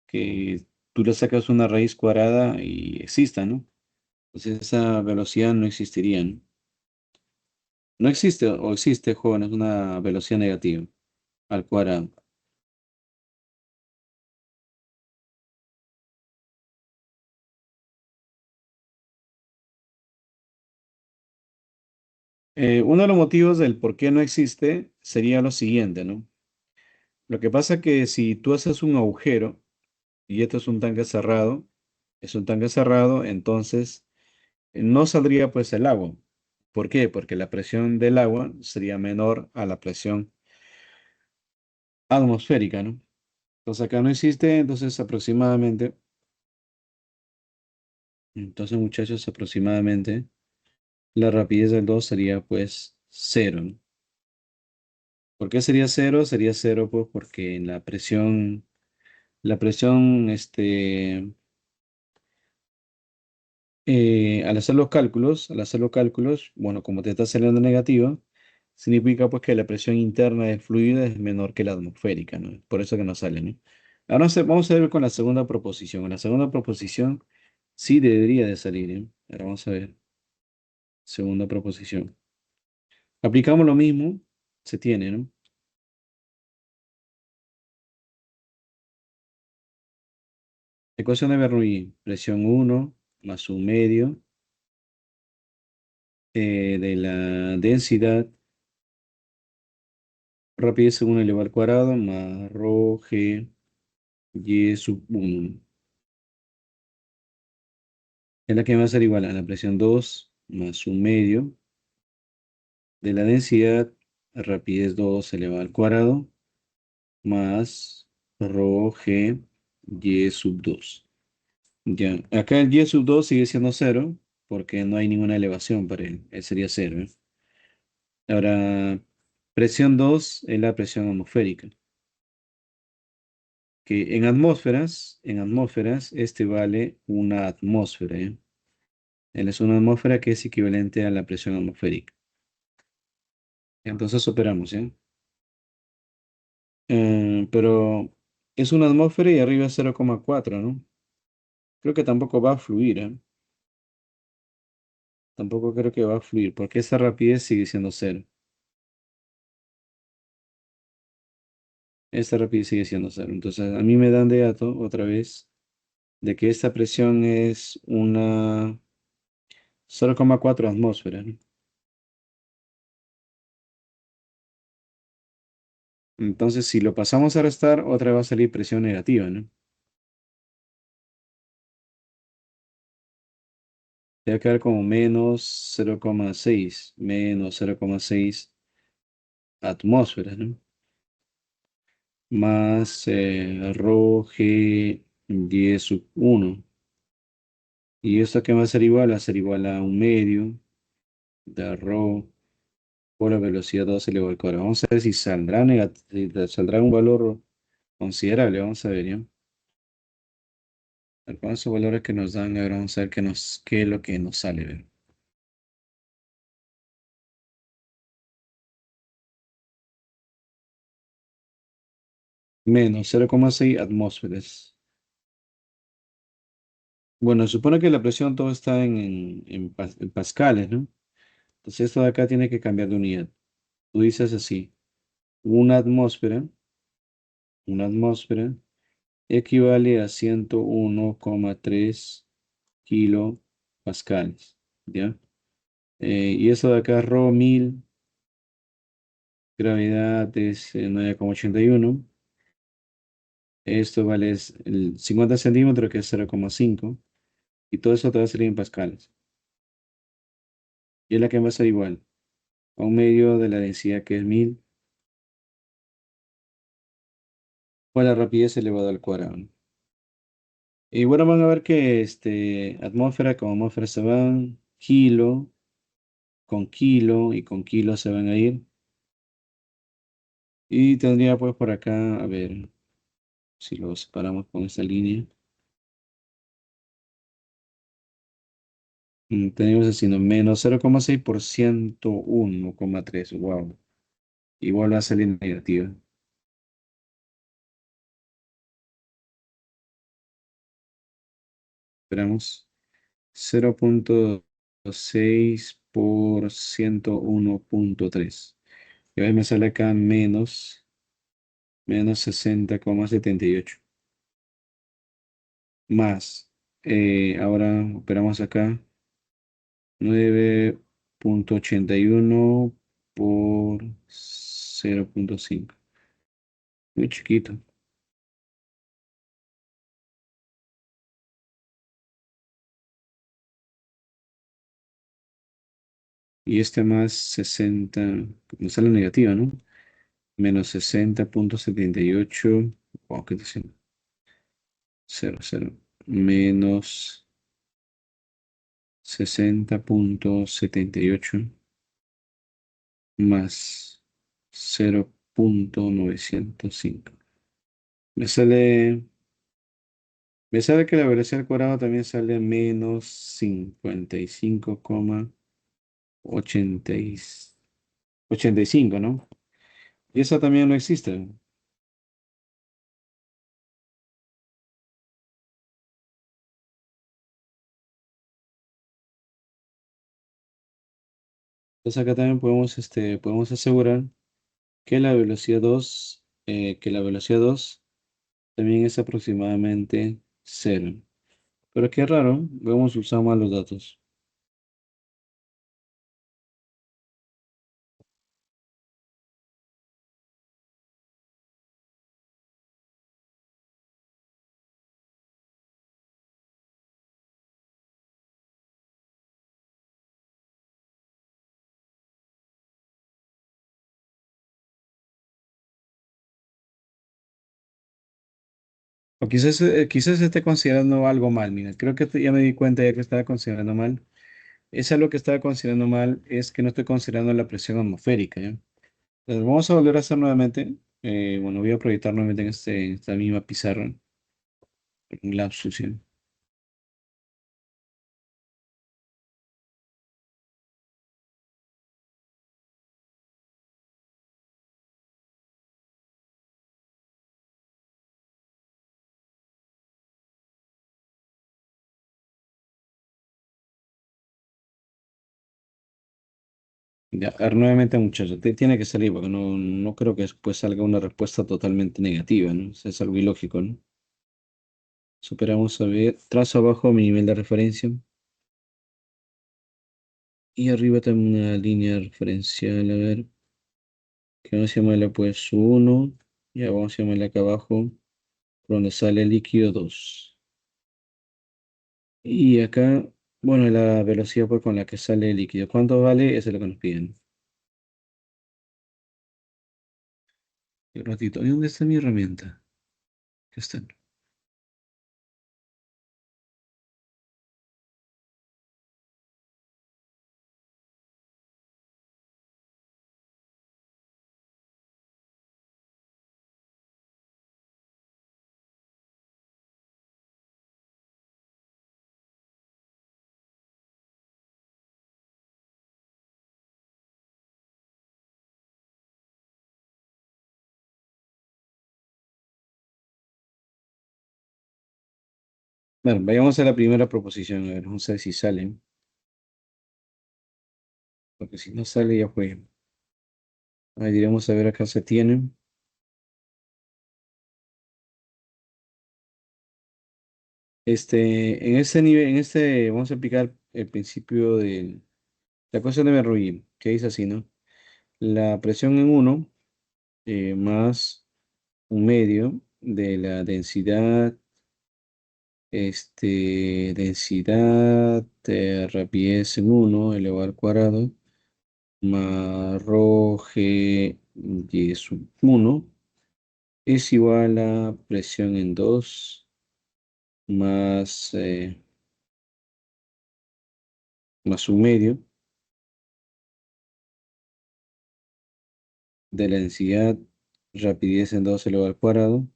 Speaker 1: que tú le sacas una raíz cuadrada y exista, ¿no? Entonces esa velocidad no existiría, ¿no? No existe o existe, jóvenes, una velocidad negativa al cuadrado. Uno de los motivos del por qué no existe sería lo siguiente, ¿no? Lo que pasa que si tú haces un agujero y esto es un tanque cerrado, entonces no saldría pues el agua. ¿Por qué? Porque la presión del agua sería menor a la presión atmosférica, ¿no? Entonces acá no existe, entonces muchachos, aproximadamente la rapidez del 2 sería pues cero, ¿no? ¿Por qué sería cero? Sería cero pues porque la presión, al hacer los cálculos, bueno, como te está saliendo negativa, significa pues que la presión interna del fluido es menor que la atmosférica, ¿no? Por eso que no sale, ¿no? Ahora vamos a ver con la segunda proposición. En la segunda proposición sí debería de salir, ¿eh? Ahora vamos a ver. Segunda proposición. Aplicamos lo mismo, se tiene, ¿no? Ecuación de Bernoulli, presión 1 más un medio de la densidad, rapidez según elevado al cuadrado, más rho g y sub 1. Es la que va a ser igual a la presión 2 más un medio de la densidad, rapidez 2 elevado al cuadrado, más rho g y sub 2. Ya, acá el y sub 2 sigue siendo cero porque no hay ninguna elevación para él. Él sería cero, ¿eh? Ahora, presión 2 es la presión atmosférica. Que en atmósferas, este vale una atmósfera, ¿eh? Él es una atmósfera que es equivalente a la presión atmosférica. Entonces operamos, ¿eh? Pero es una atmósfera y arriba es 0,4, ¿no? Creo que tampoco va a fluir, ¿eh? Tampoco creo que va a fluir porque esa rapidez sigue siendo cero. Esta rapidez sigue siendo cero. Entonces, a mí me dan de dato otra vez de que esta presión es una 0,4 atmósferas, ¿no? Entonces, si lo pasamos a restar, otra vez va a salir presión negativa, ¿no? Te va a quedar como menos 0,6 atmósferas, ¿no? Más rho g 10 sub 1. ¿Y esto qué va a ser igual? Va a ser igual a un medio de rho por la velocidad 2 elevado al cuadrado. Vamos a ver si saldrá un valor considerable. Vamos a ver, ¿ya? A ver, con esos valores que nos dan, a ver, vamos a ver qué es lo que nos sale, ¿ver? Menos 0,6 atmósferas. Bueno, supone que la presión todo está en pascales, ¿no? Entonces esto de acá tiene que cambiar de unidad. tú dices así, una atmósfera equivale a 101,3 kilopascales, ¿ya? Y eso de acá, Rho 1000, gravedad es 9,81. Esto vale el 50 centímetros, que es 0,5. Y todo eso te va a salir en pascales. Y es la que va a ser igual a un medio de la densidad, que es 1000, o a la rapidez elevada al cuadrado, ¿no? Y bueno, van a ver que atmósfera con atmósfera se van, kilo y con kilo se van a ir. Y tendría pues por acá, a ver si lo separamos con esta línea. Tenemos haciendo menos 0,6 por 101,3. Wow. Igual va a salir negativa. Esperamos. 0,6 por 101,3. Y ahí me sale acá menos 60,78. Más. Ahora operamos acá. 9,81 por 0,5. Muy chiquito. Y este más 60, me sale negativa, ¿no? Menos 60,78. Wow, ¿qué está haciendo? 0,0. Menos 60,78 más 0,905. Me sale, me sale que la velocidad al cuadrado también sale menos 55,85, ¿no? Y esa también no existe. Entonces acá también podemos asegurar que la velocidad 2 también es aproximadamente cero. Pero qué raro, vamos a usar mal los datos. O quizás esté considerando algo mal, mira, creo que ya me di cuenta ya que estaba considerando mal. Es algo que estaba considerando mal, es que no estoy considerando la presión atmosférica, ¿ya? Entonces, vamos a volver a hacer nuevamente. Bueno, voy a proyectar nuevamente en esta misma pizarra, un lapsus, ¿ya? Ya, a ver, nuevamente, muchachos, tiene que salir porque no creo que después salga una respuesta totalmente negativa, ¿no? Es algo ilógico, ¿no? Superamos a ver, trazo abajo mi nivel de referencia y arriba también una línea referencial, a ver, que vamos a llamarle pues 1, ya vamos a llamarle acá abajo, por donde sale el líquido 2. Y acá, bueno, la velocidad pues con la que sale el líquido. ¿Cuánto vale? Eso es lo que nos piden. Un ratito, ¿y dónde está mi herramienta? Aquí está. Bueno, vayamos a la primera proposición, a ver, vamos a ver si sale, porque si no sale ya fue. Ahí diremos a ver acá se tiene. En este nivel, vamos a aplicar el principio de la ecuación de Bernoulli, que dice así, ¿no? La presión en uno más un medio de la densidad, densidad de rapidez en uno elevado al cuadrado, más rho g y sub uno es igual a presión en 2 más, más un medio de la densidad rapidez en 2 elevado al cuadrado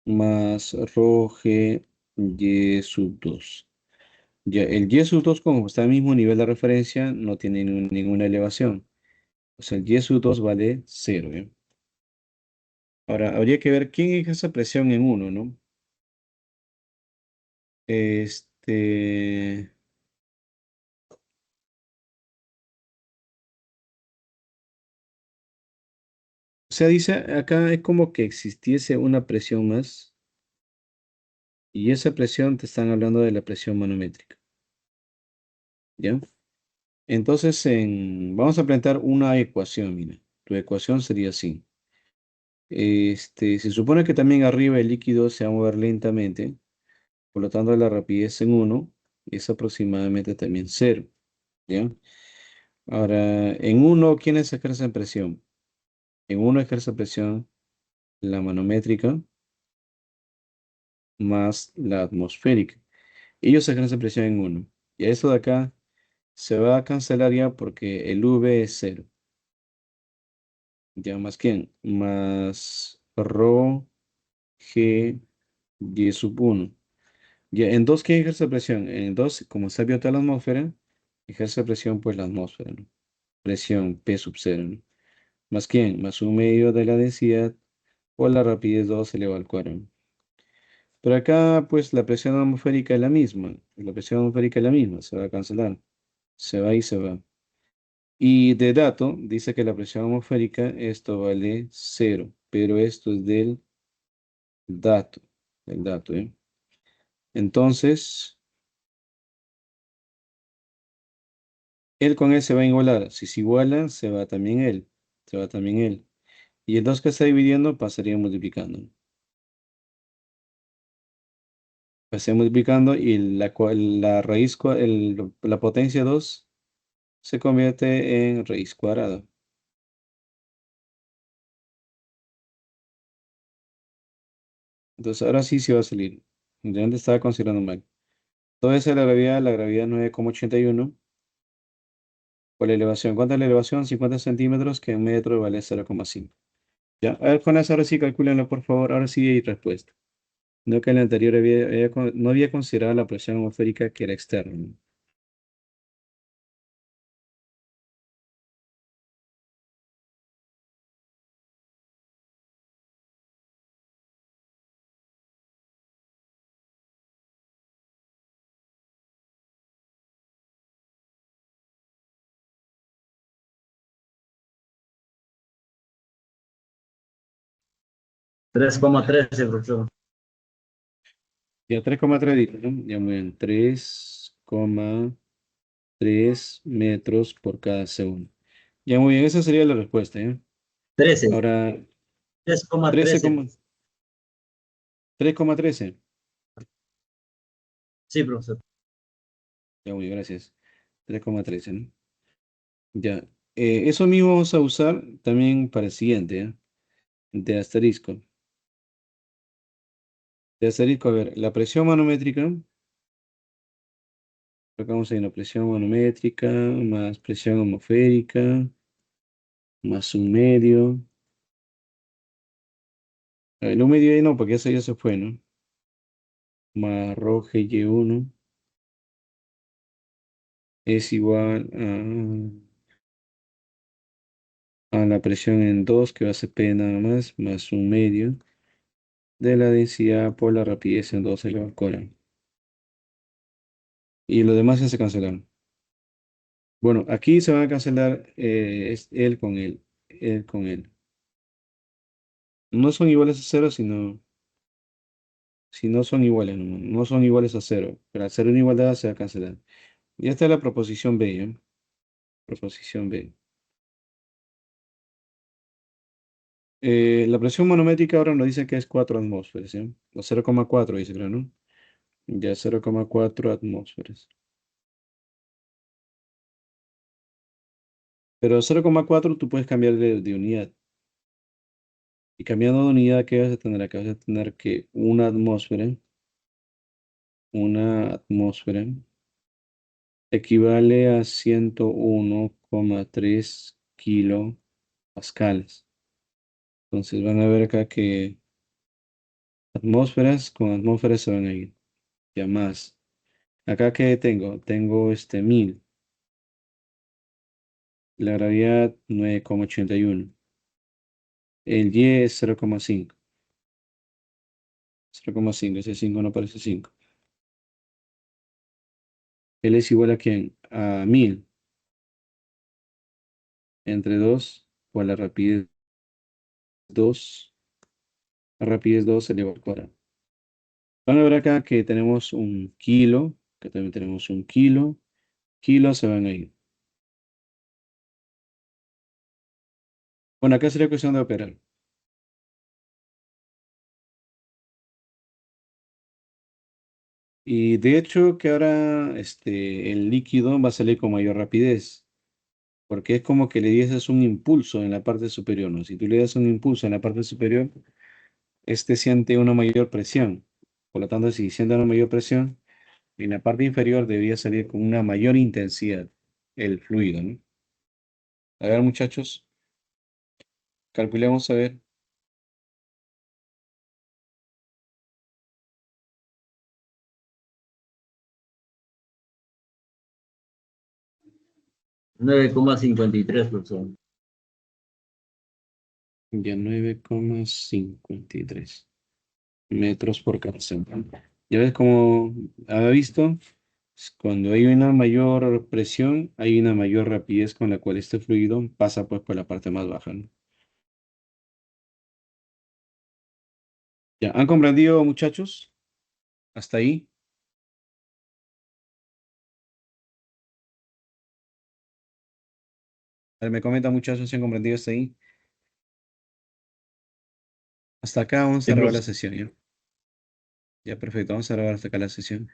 Speaker 1: más rho g y sub 2. Ya, el y sub 2 como está al mismo nivel de referencia, no tiene ninguna elevación. O sea, el y sub 2 vale cero, ¿ya? Ahora, habría que ver quién ejerce presión en uno, ¿no? Este, o sea, dice acá es como que existiese una presión más y esa presión te están hablando de la presión manométrica, ¿ya? Entonces, vamos a plantear una ecuación, mira. Tu ecuación sería así. Se supone que también arriba el líquido se va a mover lentamente, por lo tanto la rapidez en uno es aproximadamente también cero, ¿ya? Ahora, en uno, ¿quiénes ejercen presión? En uno ejerce presión la manométrica más la atmosférica. Ellos ejercen presión en uno. Y a eso de acá se va a cancelar ya porque el V es cero. ¿Ya más quién? Más rho G y sub uno. Ya, en 2 ¿quién ejerce presión? En 2 como está abierta la atmósfera, ejerce presión pues la atmósfera, ¿no? Presión P sub cero, ¿no? ¿Más quién? Más un medio de la densidad o la rapidez 2 elevado al cuadrado. Pero acá, pues, la presión atmosférica es la misma. La presión atmosférica es la misma, se va a cancelar. Se va y se va. Y de dato, dice que la presión atmosférica, esto vale cero, pero esto es dato, del dato, ¿eh? Entonces, él con él se va a igualar. Si se iguala, se va también él. Se va también él. Y el 2 que está dividiendo pasaría multiplicando. Pasaría multiplicando y la raíz, la potencia 2 se convierte en raíz cuadrada. Entonces ahora sí se va a salir. De antes estaba considerando mal. Toda esa es la gravedad 9,81. Por la elevación. ¿Cuánta es la elevación? 50 centímetros, que en metro vale 0,5. Ya, a ver, con eso ahora sí calcúlenlo, por favor. Ahora sí hay respuesta. No que en el anterior no había considerado la presión atmosférica que era externa, ¿no?
Speaker 4: Tres coma trece, profesor.
Speaker 1: Ya 3,3 dice, ¿no? Ya muy bien. 3,3 metros por cada segundo. Ya muy bien, esa sería la respuesta, ¿eh?
Speaker 4: 13.
Speaker 1: Ahora, 13,
Speaker 4: 3,13.
Speaker 1: 3,13.
Speaker 4: Sí, profesor.
Speaker 1: Ya muy bien, gracias. 3,13, ¿no? Ya. Eso mismo vamos a usar también para el siguiente, ¿eh? De asterisco. De asterisco, a ver, la presión manométrica. Acá vamos a ir a presión manométrica más presión atmosférica más un medio. A ver, un medio ahí no, porque eso ya se fue, ¿no? Más rho GY1 es igual a la presión en 2 que va a ser P nada más un medio de la densidad por la rapidez en 2 elevado al cuadrado. Y lo demás ya se cancelaron. Bueno, aquí se van a cancelar él con él. con él. No son iguales a cero, sino si no son iguales, no son iguales a cero. Pero al ser una igualdad se va a cancelar. Y esta es la proposición B, ¿ya? Proposición B. La presión manométrica ahora nos dice que es 4 atmósferas, ¿sí? O 0,4 dice, creo, ¿no? Ya 0,4 atmósferas. Pero 0,4 tú puedes cambiar de unidad. Y cambiando de unidad, ¿qué vas a tener acá? Vas a tener que una atmósfera equivale a 101,3 kilopascales. Entonces van a ver acá que atmósferas con atmósferas se van a ir. Ya más. Acá que tengo, 1000. La gravedad 9,81. El Y es 0,5. 0,5. Ese 5 no parece 5. Él es igual a quién? A 1000. Entre 2 por la rapidez 2. La rapidez 2 elevado al cuadrado. Van a ver acá que tenemos un kilo. Que también tenemos un kilo. Kilos se van a ir. Bueno, acá sería cuestión de operar. Y de hecho que ahora el líquido va a salir con mayor rapidez, porque es como que le dieses un impulso en la parte superior, ¿no? Si tú le das un impulso en la parte superior, siente una mayor presión. Por lo tanto, si siente una mayor presión, en la parte inferior debería salir con una mayor intensidad el fluido, ¿no? A ver, muchachos, calculemos a ver.
Speaker 4: 9,53, profesor.
Speaker 1: Ya 9,53 metros por cada segundo. Ya ves como había visto, cuando hay una mayor presión, hay una mayor rapidez con la cual este fluido pasa pues por la parte más baja, ¿no? Ya, ¿han comprendido, muchachos? Hasta ahí. A ver, me comentan, muchachos, si han comprendido hasta ahí. Hasta acá vamos a
Speaker 4: Sí,
Speaker 1: grabar la
Speaker 4: profesor.
Speaker 1: sesión, ¿ya? Ya, perfecto, vamos a grabar hasta acá la sesión.